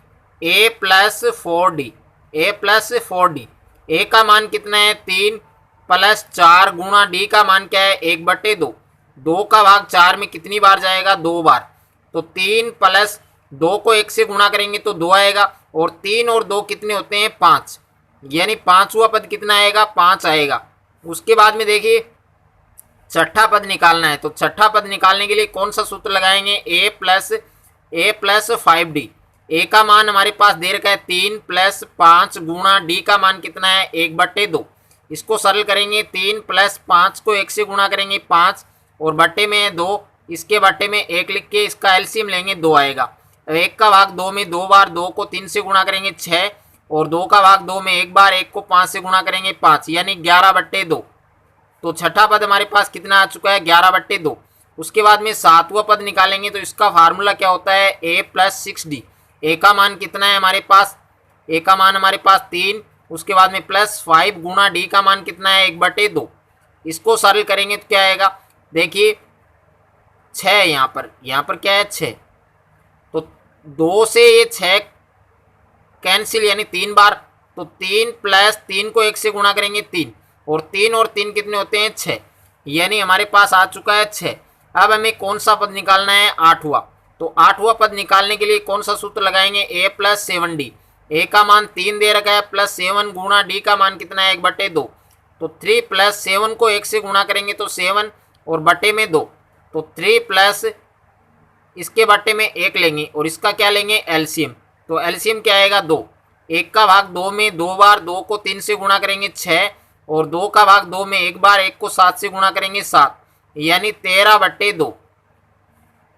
A plus 4D, A plus 4D। A का मान कितना है, 3 प्लस 4 गुणा D का मान क्या है, 1/2। 2 का भाग 4 में कितनी बार जाएगा, 2 बार, तो 3 प्लस 2 को 1 से गुणा करेंगे तो 2 आएगा, और 3 और 2 कितने होते हैं, 5, यानी 5वां पद कितना आएगा, 5 आएगा। उसके बाद में देखिए 6ठा पद निकालना है, तो 6ठा पद निकालने के लिए कौन सा सूत्र लगाएंगे, A प्लस 5D। A का मान हमारे पास दे रखा है 3 प्लस 5 गुणा D का मान कितना है, 1/2। इसको सरल करेंगे, 3 प्लस 5 को 1 से गुणा करेंगे 5, और बट्टे में 2, इसके बट्टे में 1 लिख के इसका एलसीएम लेंगे, 2 आएगा। 1 का भाग 2 में 2 बार, 2 को 3 से गुणा करेंगे 6, और 2 का भाग 2 में एक बार, 1 को 5 से गुणा करेंगे 5, यानी 11/2। तो 6ठा पद हमारे पास कितना आ चुका है, 11/2। उसके बाद में 7वां पद निकालेंगे, तो इसका फार्मूला क्या होता है, A प्लस 6D। A का मान कितना है हमारे पास, A का मान हमारे पास 3, उसके बाद में प्लस 5 गुणा D का मान कितना है, 1/2। इसको सरल करेंगे तो क्या आएगा, देखिए 6 यहाँ पर क्या है, 6, तो 2 से ये 6 कैंसिल, यानी 3 बार, तो 3 प्लस 3 को 1 से गुणा करेंगे 3, और 3 कितने होते हैं, 6, यानी हमारे पास आ चुका है 6। अब हमें कौन सा पद निकालना है, 8वां। तो 8वां पद निकालने के लिए कौन सा सूत्र लगाएंगे, A प्लस 7D। A का मान 3 दे रखा है, प्लस 7 गुणा D का मान कितना है, 1/2। तो 3 प्लस 7 को 1 से गुणा करेंगे तो 7, और बटे में 2, तो 3 प्लस इसके बटे में 1 लेंगे, और इसका क्या लेंगे, एलसीएम। तो एलसीएम क्या आएगा, 2। 1 का भाग 2 में 2 बार, 2 को 3 से गुणा करेंगे 6, और 2 का भाग 2 में 1 बार, 1 को 7 से गुणा करेंगे 7, यानी 13/2।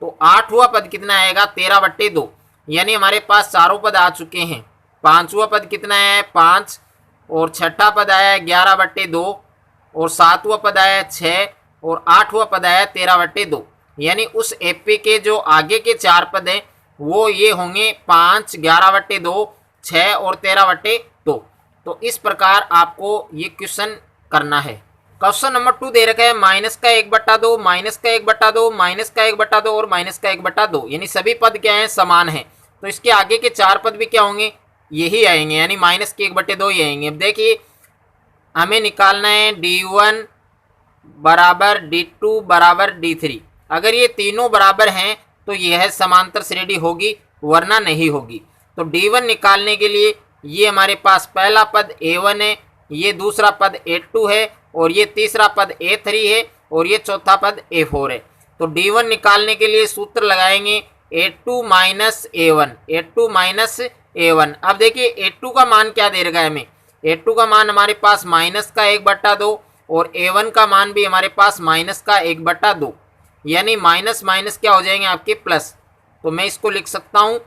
तो 8वां पद कितना आएगा? 13/2, यानी हमारे पास चारों पद आ चुके हैं। 5वां पद कितना है? 5, और 6ठा पद आया 11/2, और 7वां पद आया 6, और 8वां पद आया 13/2। यानी उस एपी के जो आगे के 4 पद हैं वो ये होंगे 5, 11/2, 6 और 13/2। तो इस प्रकार आपको ये क्वेश्चन करना है। क्वेश्चन नंबर 2 दे रखा है माइनस का 1/2, माइनस का 1/2, माइनस का 1/2 और माइनस का 1/2, यानी सभी पद क्या हैं? समान हैं। तो इसके आगे के 4 पद भी क्या होंगे? यही आएंगे, यानी माइनस के 1/2 ही आएंगे। अब देखिए हमें निकालना है d1 बराबर d2 बराबर d3। अगर ये तीनों बराबर हैं तो यह समांतर श्रेणी होगी, वरना नहीं होगी। तो d1 निकालने के लिए ये हमारे पास पहला पद a1 है, ये दूसरा पद a2 है, और ये तीसरा पद a3 है, और ये चौथा पद a4 है। तो d1 निकालने के लिए सूत्र लगाएंगे a2 minus a1, a2 minus a1। अब देखिए a2 का मान क्या दे रखा है हमें? a2 का मान हमारे पास माइनस का 1/2, और a1 का मान भी हमारे पास माइनस का 1/2, यानी माइनस माइनस क्या हो जाएंगे? आपके प्लस। तो मैं इसको लिख सकता हूँ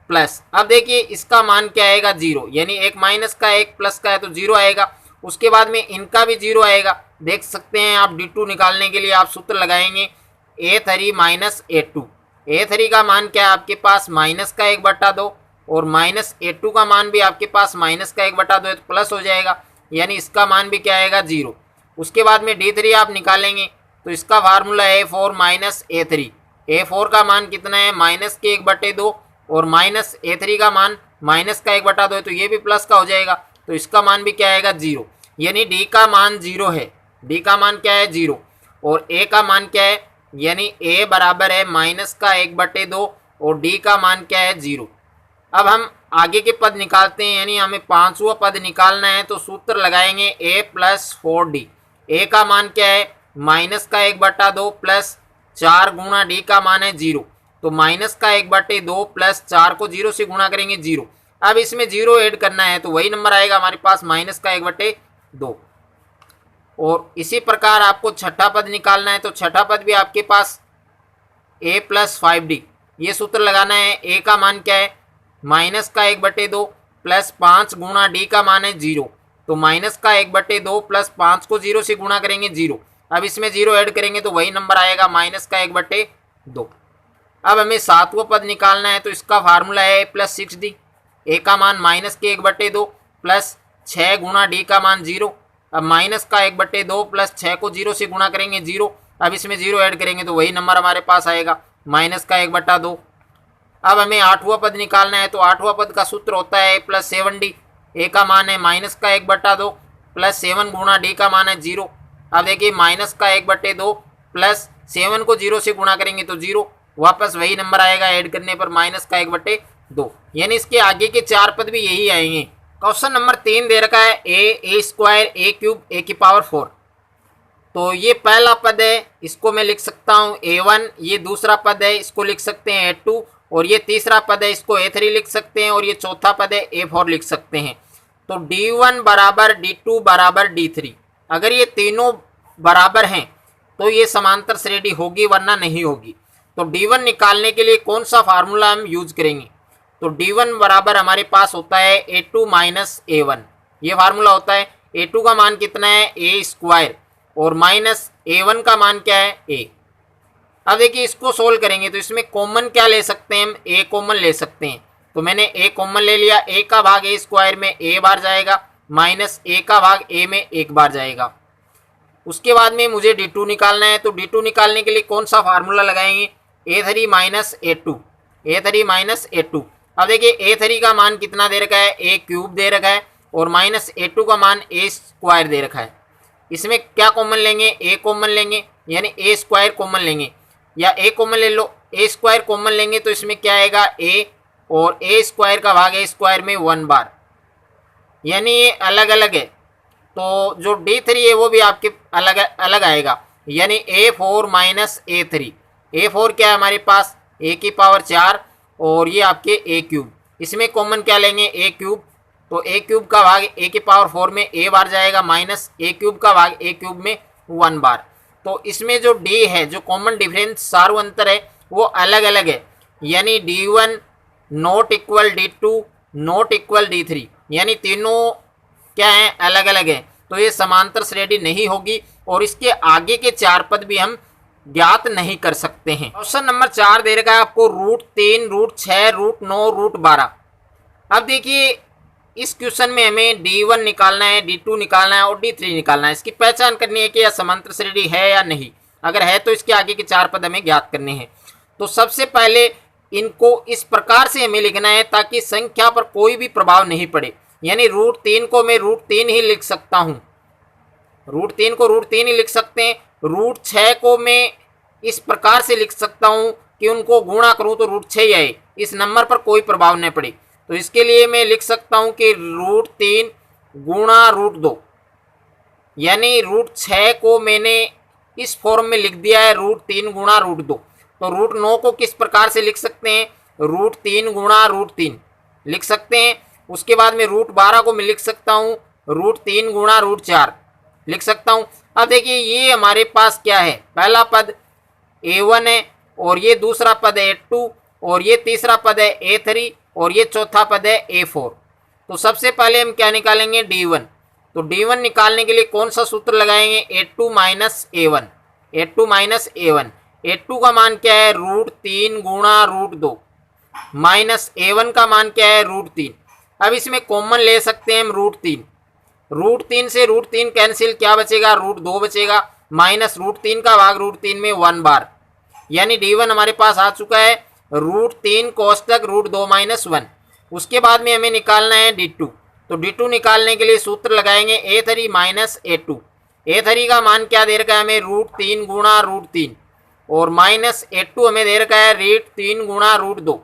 प्लस। अब देखिए इसका मान क्या आएगा? 0, यानी एक माइनस का एक प्लस का है तो 0 आएगा। उसके बाद में इनका भी 0 आएगा। देख सकते हैं आप d2 निकालने के लिए आप सूत्र लगाएंगे a3 माइनस a2। a3 का मान क्या है आपके पास? माइनस का 1/2, और माइनस a2 का मान भी आपके पास माइनस का 1/2 है तो प्लस हो जाएगा, यानी इसका मान भी क्या आएगा? 0। उसके बाद में d3 आप निकालेंगे तो इसका फार्मूला है a4 माइनस a3। a4 का मान कितना है? माइनस के 1/2, और माइनस a3 का मान माइनस का 1/2 है तो ये भी प्लस का हो जाएगा, तो इसका मान भी क्या आएगा? 0। यानी d का मान 0 है। d का मान क्या है? 0। और a का मान क्या है? यानी a बराबर है माइनस का 1/2, और d का मान क्या है? 0। अब हम आगे के पद निकालते हैं, यानी हमें 5वां पद निकालना है। तो सूत्र लगाएंगे a प्लस 4d। a का मान क्या है? माइनस का 1/2 प्लस 4 गुणा d का मान है 0, तो माइनस का 1/2 प्लस 4 को 0 से गुणा करेंगे 0। अब इसमें 0 ऐड करना है तो वही नंबर आएगा हमारे पास माइनस का 1/2। और इसी प्रकार आपको छठा पद निकालना है। तो छठा पद भी आपके पास a प्लस 5d। ये सूत्र लगाना है। a का मान क्या है? माइनस का 1/2 प्लस 5 गुणा d का मान है 0, तो माइनस का 1/2 प्लस 5 को 0 से गुणा करेंगे 0। अब इसमें 0 ऐड करेंगे तो वही नंबर आएगा माइनस का 1/2। अब हमें 7वां पद निकालना है। तो इसका फार्मूला है a प्लस 6d। a का मान माइनस के 1/2 प्लस 6 गुणा d का मान 0। अब माइनस का 1/2 प्लस 6 को 0 से गुणा करेंगे 0। अब इसमें 0 ऐड करेंगे तो वही नंबर हमारे पास आएगा माइनस का 1/2। अब हमें 8वां पद निकालना है। तो 8वां पद का सूत्र होता है a प्लस 7d। a का मान है माइनस का 1/2 प्लस 7 गुणा d का मान है 0। अब देखिए माइनस का 1/2 प्लस 7 को 0 से गुणा करेंगे तो 0, वापस वही नंबर आएगा ऐड करने पर माइनस का 1/2, यानी इसके आगे के 4 पद भी यही आएंगे। क्वेश्चन नंबर 3 दे रखा है a square a cube a की पावर 4। तो ये पहला पद है, इसको मैं लिख सकता हूँ a1। ये दूसरा पद है, इसको लिख सकते हैं a2। और ये तीसरा पद है, इसको a3 लिख सकते हैं। और ये चौथा पद है a4 लिख सकते हैं। तो d1 बराबर d2 बराबर d3। अगर ये तीनों बराबर हैं तो ये समांतर श्रेणी होगी, वरना नहीं होगी। तो d1 निकालने के लिए कौन सा फार्मूला हम यूज करेंगे? तो d1 बराबर हमारे पास होता है a2 माइनस a1। ये फार्मूला होता है। a2 का मान कितना है? a स्क्वायर, और माइनस a1 का मान क्या है? a। अब देखिए इसको सोल्व करेंगे तो इसमें कॉमन क्या ले सकते हैं हम? a कॉमन ले सकते हैं। तो मैंने a कॉमन ले लिया। a का भाग a स्क्वायर में a बार जाएगा, माइनस a का भाग a में 1 बार जाएगा। उसके बाद में मुझे d2 निकालना है। तो d2 निकालने के लिए कौन सा फार्मूला लगाएंगे? a3 minus a2, a3 minus a2। अब देखिए a3 का मान कितना दे रखा है? a क्यूब दे रखा है, और माइनस a2 का मान a स्क्वायर दे रखा है। इसमें क्या कॉमन लेंगे? a कॉमन लेंगे, यानी a स्क्वायर कॉमन लेंगे, या a कॉमन ले लो। a स्क्वायर कॉमन लेंगे तो इसमें क्या आएगा? a, और a स्क्वायर का भाग a स्क्वायर में 1 बार, यानी ये अलग अलग है। तो जो d3 है वो भी आपके अलग अलग आएगा, यानी a4 माइनस a3। a4 क्या है हमारे पास? a की पावर 4, और ये आपके a क्यूब। इसमें कॉमन क्या लेंगे? a क्यूब, तो a क्यूब का भाग a की पावर 4 में a बार जाएगा, माइनस a क्यूब का भाग a क्यूब में 1 बार। तो इसमें जो d है, जो कॉमन डिफरेंस सारू अंतर है, वो अलग अलग है, यानी d1 not equal d2 not equal d3, यानी तीनों क्या है, अलग अलग है। तो ये समांतर श्रेणी नहीं होगी और इसके आगे के 4 पद भी हम ज्ञात नहीं कर सकते हैं। क्वेश्चन नंबर 4 दे रखा है आपको √3, √6, √9, √12। अब देखिए इस क्वेश्चन में हमें d1 निकालना है, d2 निकालना है और d3 निकालना है। इसकी पहचान करनी है कि यह समांतर श्रेणी है या नहीं। अगर है तो इसके आगे के 4 पद हमें ज्ञात करने हैं। तो सबसे पहले इनको इस प्रकार से हमें लिखना है ताकि संख्या पर कोई भी प्रभाव नहीं पड़े, यानी √3 को मैं √3 ही लिख सकता हूँ, √3 को √3 ही लिख सकते हैं। √6 को मैं इस प्रकार से लिख सकता हूँ कि उनको गुणा करूँ तो √6 ही आए, इस नंबर पर कोई प्रभाव नहीं पड़े। तो इसके लिए मैं लिख सकता हूँ कि √3 गुणा √2, यानी √6 को मैंने इस फॉर्म में लिख दिया है, √3 गुणा √2। तो √9 को किस प्रकार से लिख सकते हैं, √3 गुणा √3 लिख सकते हैं। उसके बाद में √12 को मैं लिख सकता हूँ √3 गुणा √4 लिख सकता हूँ। अब देखिए ये हमारे पास क्या है, पहला पद a1 है और ये दूसरा पद है a2 और ये तीसरा पद है a3 और ये चौथा पद है a4। तो सबसे पहले हम क्या निकालेंगे, d1। तो d1 निकालने के लिए कौन सा सूत्र लगाएंगे, a2 minus a1, a2 minus a1। a2 का मान क्या है, √3 गुणा √2 माइनस a1 का मान क्या है, √3। अब इसमें कॉमन ले सकते हैं हम √3, √3 से √3 कैंसिल, क्या बचेगा, √2 बचेगा, माइनस √3 का भाग √3 में 1 बार, यानी d1 हमारे पास आ चुका है √3 कोष्टक √2 माइनस 1। उसके बाद में हमें निकालना है d2। तो d2 निकालने के लिए सूत्र लगाएंगे a3 माइनस a2। a3 का मान क्या दे रखा है हमें, √3 गुणा √3 और माइनस a2 हमें दे रखा है √3 गुणा √2,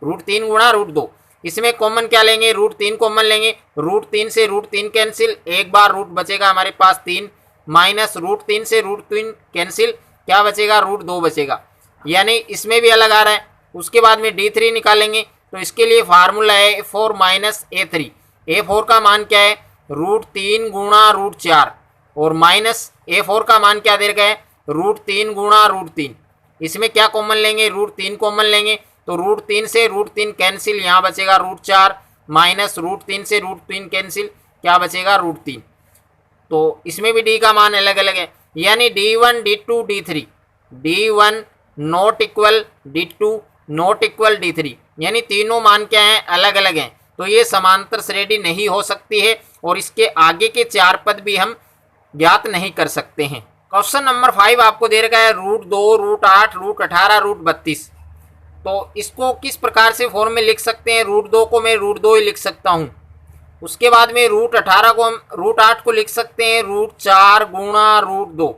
√3 गुणा √2। इसमें कॉमन क्या लेंगे, √3 कॉमन लेंगे, √3 से √3 कैंसिल, एक बार रूट बचेगा हमारे पास 3, माइनस √3 से √3 कैंसिल, क्या बचेगा, √2 बचेगा, यानी इसमें भी अलग आ रहा है। उसके बाद में d3 निकालेंगे। तो इसके लिए फार्मूला है a4 माइनस a3। a4 का मान क्या है, √3 गुणा √4 और माइनस a4 का मान क्या दे रखा है, √3 गुणा √3। इसमें क्या कॉमन लेंगे, √3 कॉमन लेंगे। तो √3 से √3 कैंसिल, यहाँ बचेगा √4 माइनस √3 से √3 कैंसिल, क्या बचेगा, √3। तो इसमें भी d का मान अलग अलग है, यानी d1 d2 d3, d1 not equal d2 not equal d3, यानी तीनों मान क्या हैं, अलग अलग हैं। तो ये समांतर श्रेणी नहीं हो सकती है और इसके आगे के 4 पद भी हम ज्ञात नहीं कर सकते हैं। क्वेश्चन नंबर 5 आपको दे रखा है √2 √8 √18 √32। तो इसको किस प्रकार से फॉर्म में लिख सकते हैं, √2 को मैं √2 ही लिख सकता हूँ। उसके बाद में √18 को हम √8 को लिख सकते हैं √4 गुणा √2,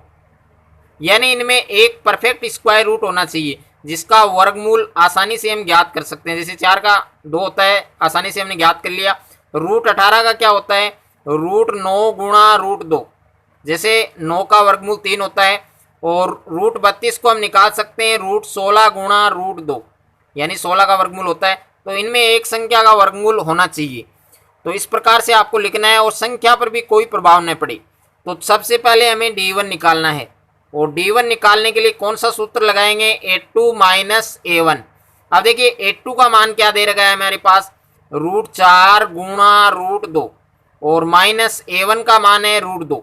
यानी इनमें एक परफेक्ट स्क्वायर रूट होना चाहिए जिसका वर्गमूल आसानी से हम ज्ञात कर सकते हैं। जैसे 4 का 2 होता है, आसानी से हमने ज्ञात कर लिया। √18 का क्या होता है, √9 गुणा √2, जैसे 9 का वर्गमूल 3 होता है। और √32 को हम निकाल सकते हैं √16 गुणा √2, यानी 16 का वर्गमूल होता है। तो इनमें एक संख्या का वर्गमूल होना चाहिए। तो इस प्रकार से आपको लिखना है और संख्या पर भी कोई प्रभाव न पड़े। तो सबसे पहले हमें d1 निकालना है और d1 निकालने के लिए कौन सा सूत्र लगाएंगे, a2 माइनस a1। अब देखिए a2 का मान क्या दे रखा है हमारे पास, √4 गुणा √2 और माइनस a1 का मान है √2।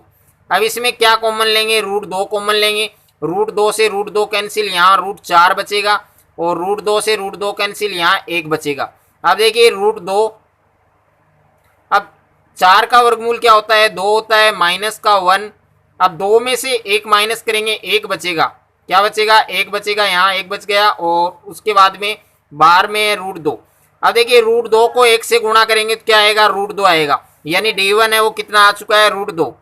अब इसमें क्या कॉमन लेंगे, √2 कॉमन लेंगे, √2 से √2 कैंसिल, यहाँ √4 बचेगा और √2 से √2 कैंसिल, यहाँ 1 बचेगा। अब देखिए √2, अब 4 का वर्गमूल क्या होता है, 2 होता है, माइनस का 1। अब 2 में से 1 माइनस करेंगे, 1 बचेगा, क्या बचेगा, 1 बचेगा, यहाँ 1 बच गया और उसके बाद में बाहर में है √2। अब देखिए √2 को 1 से गुणा करेंगे तो क्या आएगा, √2 आएगा, यानी d1 है वो कितना आ चुका है, √2।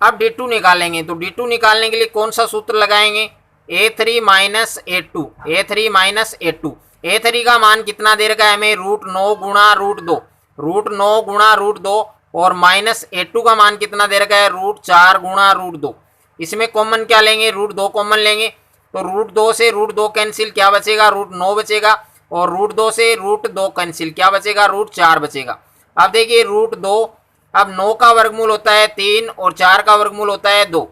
अब d2 निकालेंगे। तो d2 निकालने के लिए कौन सा सूत्र लगाएंगे, a3 minus a2, a3 minus a2। a3 का मान कितना दे रखा है हमें, √9 गुणा √2, √9 गुणा √2 और माइनस a2 का मान कितना दे रखा है, √4 गुणा √2। इसमें कॉमन क्या लेंगे, √2 कॉमन लेंगे। तो √2 से √2 कैंसिल, क्या बचेगा, √9 बचेगा और √2 से √2 कैंसिल, क्या बचेगा, √4 बचेगा। अब देखिए √2, अब 9 का वर्गमूल होता है 3 और 4 का वर्गमूल होता है 2,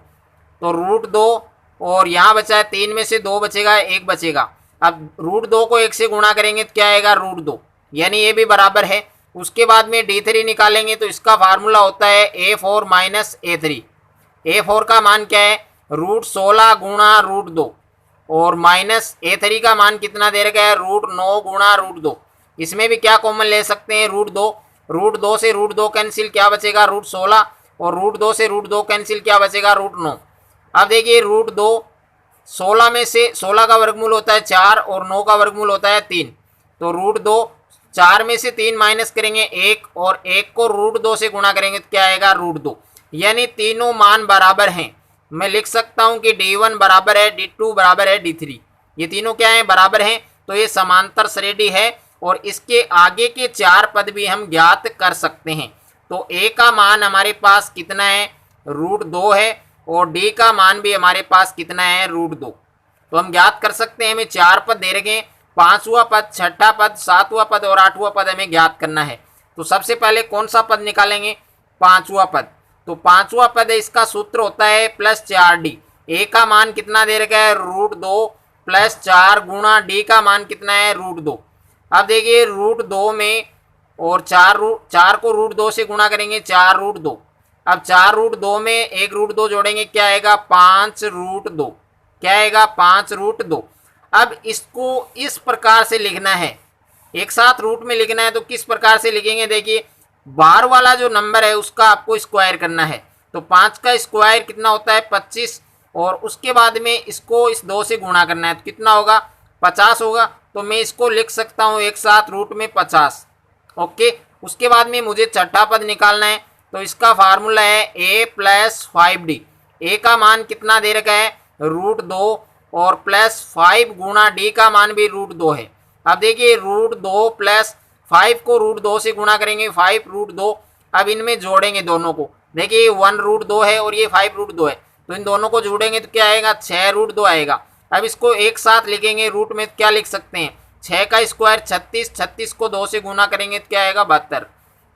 तो √2 और यहाँ बचा है 3 में से 2 बचेगा, 1 बचेगा। अब √2 को 1 से गुणा करेंगे तो क्या आएगा √2, यानी ये भी बराबर है। उसके बाद में D3 निकालेंगे तो इसका फार्मूला होता है A4 माइनस A3। A4 का मान क्या है √16 गुणा √2 और माइनस A3 का मान कितना दे रखा है √9 गुणा √2। इसमें भी क्या कॉमन ले सकते हैं √2, √2 से √2 कैंसिल, क्या बचेगा √16 और √2 से √2 कैंसिल, क्या बचेगा √9। अब देखिए √2 16 में से 16 का वर्गमूल होता है 4 और 9 का वर्गमूल होता है 3, तो √2 4 में से 3 माइनस करेंगे 1 और 1 को √2 से गुणा करेंगे तो क्या आएगा √2, यानी तीनों मान बराबर हैं। मैं लिख सकता हूं कि D1 बराबर है D2 बराबर है D3, ये तीनों क्या है बराबर हैं, तो ये समांतर श्रेणी है और इसके आगे के 4 पद भी हम ज्ञात कर सकते हैं। तो A का मान हमारे पास कितना है √2 है और D का मान भी हमारे पास कितना है √2। तो हम ज्ञात कर सकते हैं, हमें 4 पद दे रखे हैं, 5वां पद, 6ठा पद, 7वां पद और 8वां पद हमें ज्ञात करना है। तो सबसे पहले कौन सा पद निकालेंगे 5वां पद, तो 5वां पद है, इसका सूत्र होता है +4D। A का मान कितना दे रखा है √2 +4 गुणा D का मान कितना है √2। अब देखिए √2 में और 4 को √2 से गुणा करेंगे 4√2, अब 4√2 में एक √2 जोड़ेंगे क्या आएगा 5√2, क्या आएगा 5√2। अब इसको इस प्रकार से लिखना है, एक साथ रूट में लिखना है, तो किस प्रकार से लिखेंगे देखिए बार वाला जो नंबर है उसका आपको स्क्वायर करना है, तो 5 का स्क्वायर कितना होता है 25 और उसके बाद में इसको इस 2 से गुणा करना है तो कितना होगा 50 होगा। तो मैं इसको लिख सकता हूँ एक साथ रूट में 50। ओके, उसके बाद में मुझे छठा पद निकालना है, तो इसका फार्मूला है A + 5D। A का मान कितना दे रखा है √2 और +5 गुणा D का मान भी √2 है। अब देखिए √2 + 5 को √2 से गुणा करेंगे 5√2, अब इनमें जोड़ेंगे दोनों को, देखिए 1√2 है और ये 5√2 है, तो इन दोनों को जोड़ेंगे तो क्या आएगा 6√2 आएगा। अब इसको एक साथ लिखेंगे, रूट में क्या लिख सकते हैं 6 का स्क्वायर 36, 36 को 2 से गुना करेंगे तो क्या आएगा 72,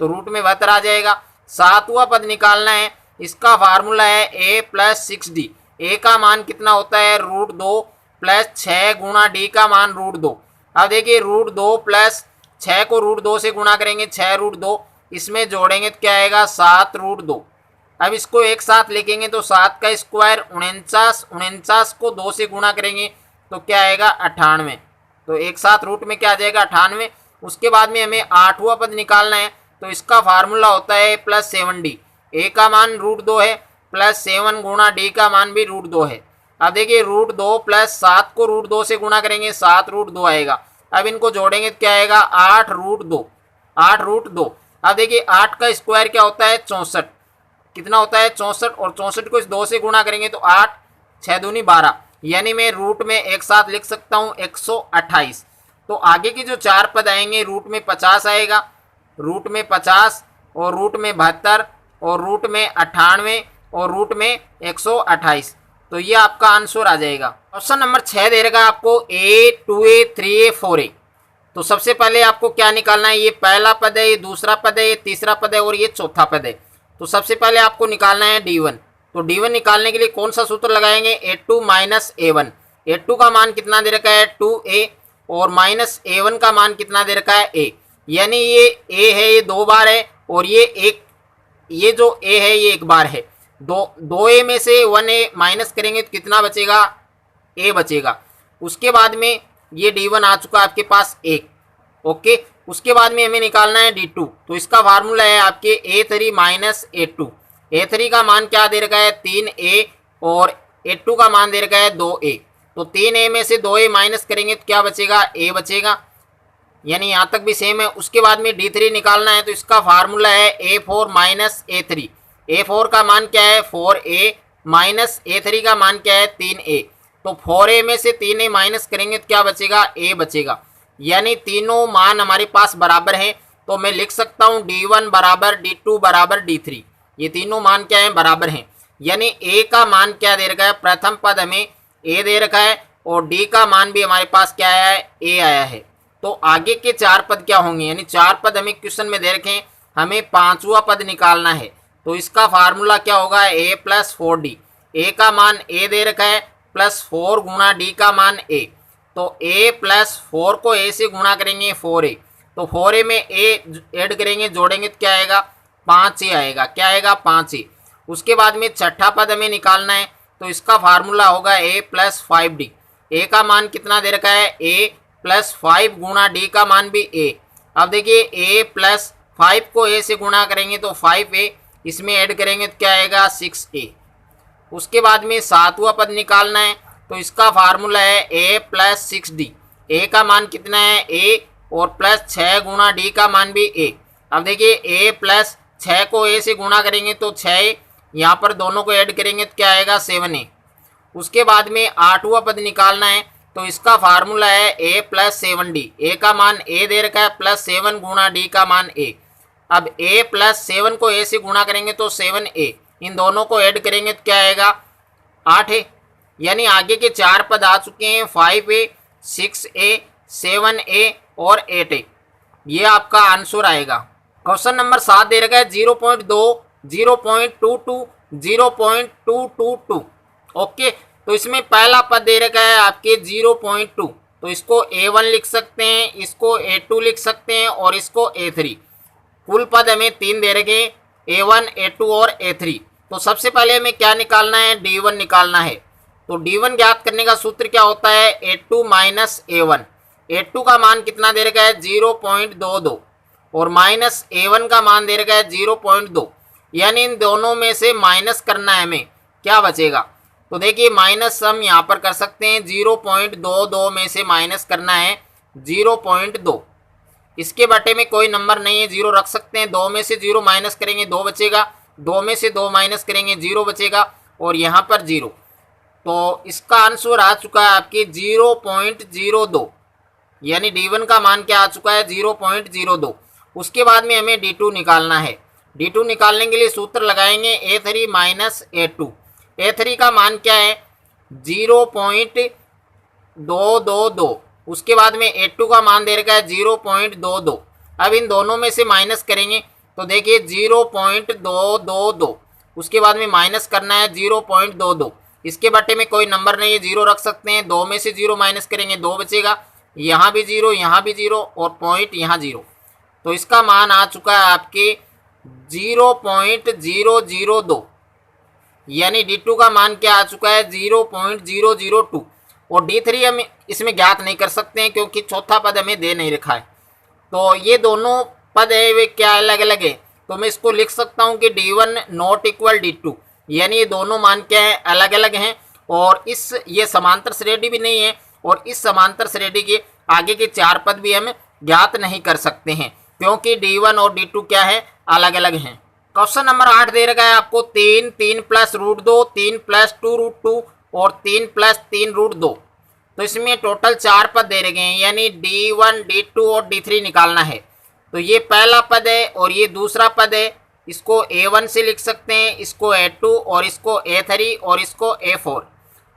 तो रूट में 72 आ जाएगा। 7वां पद निकालना है, इसका फार्मूला है A + 6D। A का मान कितना होता है √2 + 6 गुणा D का मान √2। अब देखिए √2 + 6 को √2 से गुणा करेंगे 6√2, इसमें जोड़ेंगे तो क्या आएगा 7√2। अब इसको एक साथ लिखेंगे तो 7 का स्क्वायर 49, 49 को 2 से गुणा करेंगे तो क्या आएगा 98, तो एक साथ रूट में क्या आ जाएगा 98। उसके बाद में हमें 8वां पद निकालना है, तो इसका फार्मूला होता है +7D। A का मान √2 है, +7 गुणा D का मान भी √2 है। अब देखिए √2 + 7 को √2 से गुणा करेंगे 7√2 आएगा, अब इनको जोड़ेंगे तो क्या आएगा 8√2, 8√2। अब देखिए 8 का स्क्वायर क्या होता है 64, कितना होता है 64 और 64 को इस 2 से गुणा करेंगे तो 8, 6 दूनी 12, यानी मैं रूट में एक साथ लिख सकता हूँ 128। तो आगे के जो 4 पद आएंगे रूट में 50 आएगा, रूट में 50 और रूट में 72 और रूट में 98 और रूट में 128, तो ये आपका आंसर आ जाएगा। ऑप्शन नंबर 6 दे रखा आपको A, 2A, 3A, 4A। तो सबसे पहले आपको क्या निकालना है, ये पहला पद है, ये दूसरा पद है, ये तीसरा पद है और ये चौथा पद है। तो सबसे पहले आपको निकालना है D1। तो D1 निकालने के लिए कौन सा सूत्र लगाएंगे A2 - A1। A2 का मान कितना दे रखा है 2A और -A1 का मान कितना दे रखा है A, यानी ये A है ये 2 बार है और ये जो A है ये 1 बार है। 2A में से 1A माइनस करेंगे तो कितना बचेगा A बचेगा। उसके बाद में ये D1 आ चुका आपके पास 1। ओके, उसके बाद में हमें निकालना है D2। तो इसका फार्मूला है आपके A3 - A2। A3 का मान क्या दे रखा है 3A और A2 का मान दे रखा है 2A। तो 3A में से 2A माइनस करेंगे तो क्या बचेगा A बचेगा, यानी यहाँ तक भी सेम है। उसके बाद में D3 निकालना है, तो इसका फार्मूला है A4 - A3। A4 का मान क्या है 4A माइनस A3 का मान क्या है 3A। तो 4A में से 3A माइनस करेंगे तो क्या बचेगा A बचेगा, यानी तीनों मान हमारे पास बराबर हैं। तो मैं लिख सकता हूँ D1 = D2 = D3, ये तीनों मान क्या हैं बराबर हैं। यानी A का मान क्या दे रखा है, प्रथम पद हमें A दे रखा है और D का मान भी हमारे पास क्या आया है A आया है। तो आगे के 4 पद क्या होंगे, यानी 4 पद हमें क्वेश्चन में दे रखे हैं, हमें पांचवा पद निकालना है। तो इसका फार्मूला क्या होगा, a प्लस 4d। a का मान a दे रखा है प्लस 4 गुणा d का मान a। तो a प्लस 4 को a से गुणा करेंगे 4a, तो 4a में a ऐड करेंगे, जोड़ेंगे तो क्या आएगा, 5a आएगा। क्या आएगा, 5a। उसके बाद में छठा पद हमें निकालना है। तो इसका फार्मूला होगा a प्लस 5d। a का मान कितना दे रखा है, a प्लस 5 गुणा d का मान भी a। अब देखिए a प्लस 5 को a से गुणा करेंगे तो 5a, इसमें ऐड करेंगे तो क्या आएगा, 6a। उसके बाद में सातवां पद निकालना है। तो इसका फार्मूला है a प्लस 6d। a का मान कितना है, a, और प्लस 6 गुणा d का मान भी a। अब देखिए a प्लस 6 को a से गुणा करेंगे तो 6a, यहाँ पर दोनों को ऐड करेंगे तो क्या आएगा, 7a। उसके बाद में आठवां पद निकालना है। तो इसका फार्मूला है a प्लस 7d। a का मान a दे रखा है प्लस 7 गुणा d का मान a। अब a प्लस 7 को a से गुणा करेंगे तो 7a, इन दोनों को ऐड करेंगे तो क्या आएगा, 8a। यानी आगे के 4 पद आ चुके हैं, 5a, 6a, 7a और 8a। ये आपका आंसर आएगा। क्वेश्चन नंबर 7 दे रखा है 0.2, 0.22, 0.222। ओके, तो इसमें पहला पद दे रखा है आपके 0.2, तो इसको a1 लिख सकते हैं, इसको a2 लिख सकते हैं और इसको a3। कुल पद हमें 3 दे रखे हैं, a1, a2 और a3। तो सबसे पहले हमें क्या निकालना है, d1 निकालना है। तो d1 ज्ञात करने का सूत्र क्या होता है, a2 माइनस a1। a2 का मान कितना दे रखा है, 0.22 और माइनस a1 का मान दे रखा है 0.2। यानी इन दोनों में से माइनस करना है हमें, क्या बचेगा। तो देखिए माइनस हम यहाँ पर कर सकते हैं, 0.22 में से माइनस करना है 0.2। इसके बटे में कोई नंबर नहीं है, 0 रख सकते हैं। 2 में से 0 माइनस करेंगे 2 बचेगा, 2 में से 2 माइनस करेंगे 0 बचेगा और यहाँ पर 0। तो इसका आंसर आ चुका है आपके 0.02, यानी d1 का मान क्या आ चुका है, 0.02। उसके बाद में हमें d2 निकालना है। d2 निकालने के लिए सूत्र लगाएंगे a3 माइनस a2। a3 का मान क्या है, 0.222। उसके बाद में a2 का मान दे रखा है 0.22। अब इन दोनों में से माइनस करेंगे तो देखिए 0.222, उसके बाद में माइनस करना है 0.22। इसके बटे में कोई नंबर नहीं है, 0 रख सकते हैं। 2 में से 0 माइनस करेंगे 2 बचेगा, यहाँ भी 0, यहाँ भी 0 और पॉइंट यहाँ 0। तो इसका मान आ चुका है आपके 0.002, यानी d2 का मान क्या आ चुका है, 0.002। और d3 हम इसमें ज्ञात नहीं कर सकते हैं क्योंकि चौथा पद हमें दे नहीं रखा है। तो ये दोनों पद है वे क्या अलग अलग है, तो मैं इसको लिख सकता हूँ कि d1 नॉट इक्वल d2, यानी ये दोनों मान क्या है, अलग अलग हैं। और ये समांतर श्रेणी भी नहीं है और इस समांतर श्रेणी के आगे के 4 पद भी हम ज्ञात नहीं कर सकते हैं क्योंकि d1 और d2 क्या है, अलग अलग हैं। क्वेश्चन नंबर 8 दे रखा है आपको 3, 3 प्लस रूट 2, 3 प्लस 2 रूट 2 और 3 प्लस 3 रूट 2। तो इसमें टोटल 4 पद दे रखे हैं, यानी d1, d2 और d3 निकालना है। तो ये पहला पद है और ये दूसरा पद है, इसको a1 से लिख सकते हैं, इसको a2 और इसको a3 और इसको a4।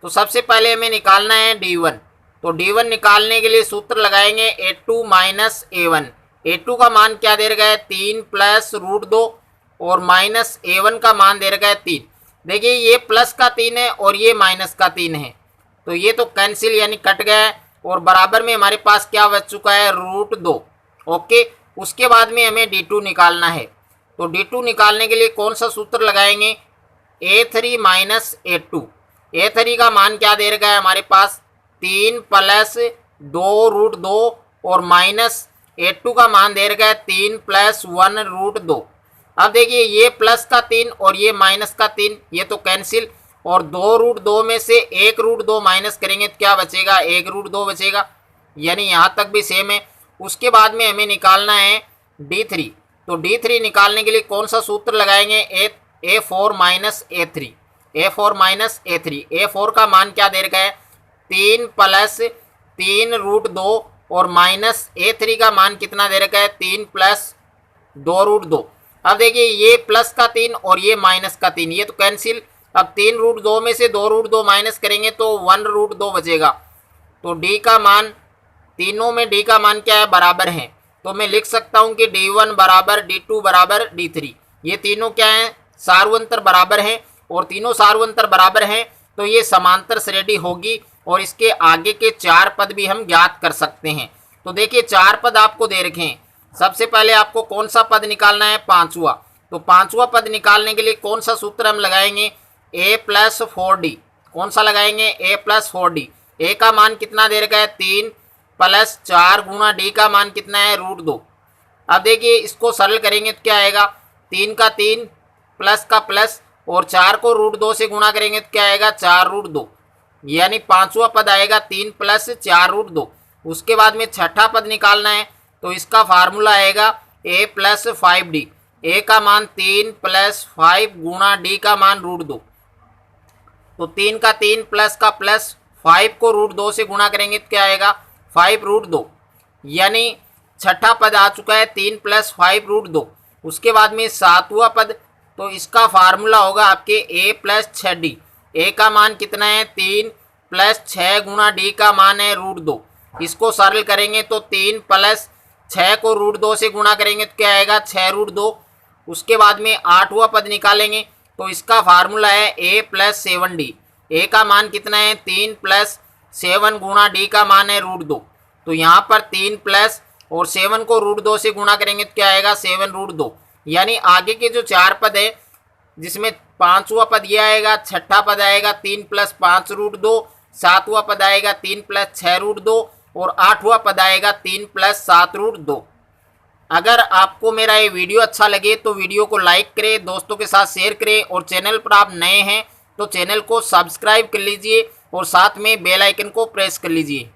तो सबसे पहले हमें निकालना है d1। तो d1 निकालने के लिए सूत्र लगाएंगे a2 माइनस a1। a2 का मान क्या दे रखा है, 3 प्लस रूट 2 और माइनस a1 का मान दे रखा है 3। देखिए ये प्लस का 3 है और ये माइनस का 3 है, तो ये तो कैंसिल यानी कट गया है और बराबर में हमारे पास क्या बच चुका है, रूट 2। ओके, उसके बाद में हमें d2 निकालना है। तो d2 निकालने के लिए कौन सा सूत्र लगाएंगे, a3 माइनस a2। a3 का मान क्या दे रखा है हमारे पास, 3 प्लस 2 रूट 2 और माइनस a2 का मान दे रखा है 3 प्लस 1 रूट 2। अब देखिए ये प्लस का 3 और ये माइनस का 3, ये तो कैंसिल, और 2 रूट 2 में से 1 रूट 2 माइनस करेंगे तो क्या बचेगा, 1 रूट 2 बचेगा, यानी यहाँ तक भी सेम है। उसके बाद में हमें निकालना है d3। तो d3 निकालने के लिए कौन सा सूत्र लगाएंगे, a4 minus a3। a4 minus a3, a4 का मान क्या दे रखा है, 3 प्लस 3 रूट 2 और माइनस a3 का मान कितना दे रखा है, 3 प्लस 2 रूट 2। अब देखिए ये प्लस का 3 और ये माइनस का 3, ये तो कैंसिल। अब 3 रूट 2 में से 2 रूट 2 माइनस करेंगे तो 1 रूट 2 बचेगा। तो d का मान, तीनों में d का मान क्या है, बराबर है, तो मैं लिख सकता हूं कि D1 बराबर D2 बराबर D3। ये तीनों क्या हैं, सार्वंतर बराबर हैं, और तीनों सार्वंतर बराबर हैं तो ये समांतर श्रेणी होगी, और इसके आगे के 4 पद भी हम ज्ञात कर सकते हैं। तो देखिए 4 पद आपको दे रखे हैं। सबसे पहले आपको कौन सा पद निकालना है, पांचवा। तो पांचवा पद निकालने के लिए कौन सा सूत्र हम लगाएंगे, a प्लस 4d। कौन सा लगाएंगे, a प्लस 4d। a का मान कितना दे रखा है, 3 प्लस 4 गुणा d का मान कितना है, √2। अब देखिए इसको सरल करेंगे तो क्या आएगा, 3 का 3 प्लस का प्लस, और 4 को √2 से गुणा करेंगे तो क्या आएगा, 4√2। यानी पांचवा पद आएगा 3 प्लस 4√2। उसके बाद में छठा पद निकालना है, तो इसका फार्मूला आएगा a प्लस 5d। a का मान 3 प्लस 5 गुणा d का मान √2। तो 3 का 3 प्लस का प्लस, 5 को √2 से गुणा करेंगे तो क्या आएगा, 5√2। यानी छठा पद आ चुका है 3 प्लस 5√2। उसके बाद में सातवां पद, तो इसका फार्मूला होगा आपके a प्लस 6d। a का मान कितना है, 3 प्लस 6 गुणा d का मान है √2। इसको सरल करेंगे तो 3 प्लस 6 को √2 से गुणा करेंगे तो क्या आएगा, 6√2। उसके बाद में आठवां पद निकालेंगे, तो इसका फार्मूला है a प्लस 7d। a का मान कितना है, 3 प्लस 7 गुणा d का मान है √2। तो यहाँ पर 3 प्लस और 7 को √2 से गुणा करेंगे तो क्या आएगा, 7√2। यानी आगे के जो 4 पद है, जिसमें पांचवा पद यह आएगा, छठा पद आएगा 3 प्लस 5√2, सातवां पद आएगा 3 प्लस 6√2, और आठवां पद आएगा 3 प्लस 7√2। अगर आपको मेरा ये वीडियो अच्छा लगे तो वीडियो को लाइक करें, दोस्तों के साथ शेयर करें, और चैनल पर आप नए हैं तो चैनल को सब्सक्राइब कर लीजिए, और साथ में बेल आइकन को प्रेस कर लीजिए।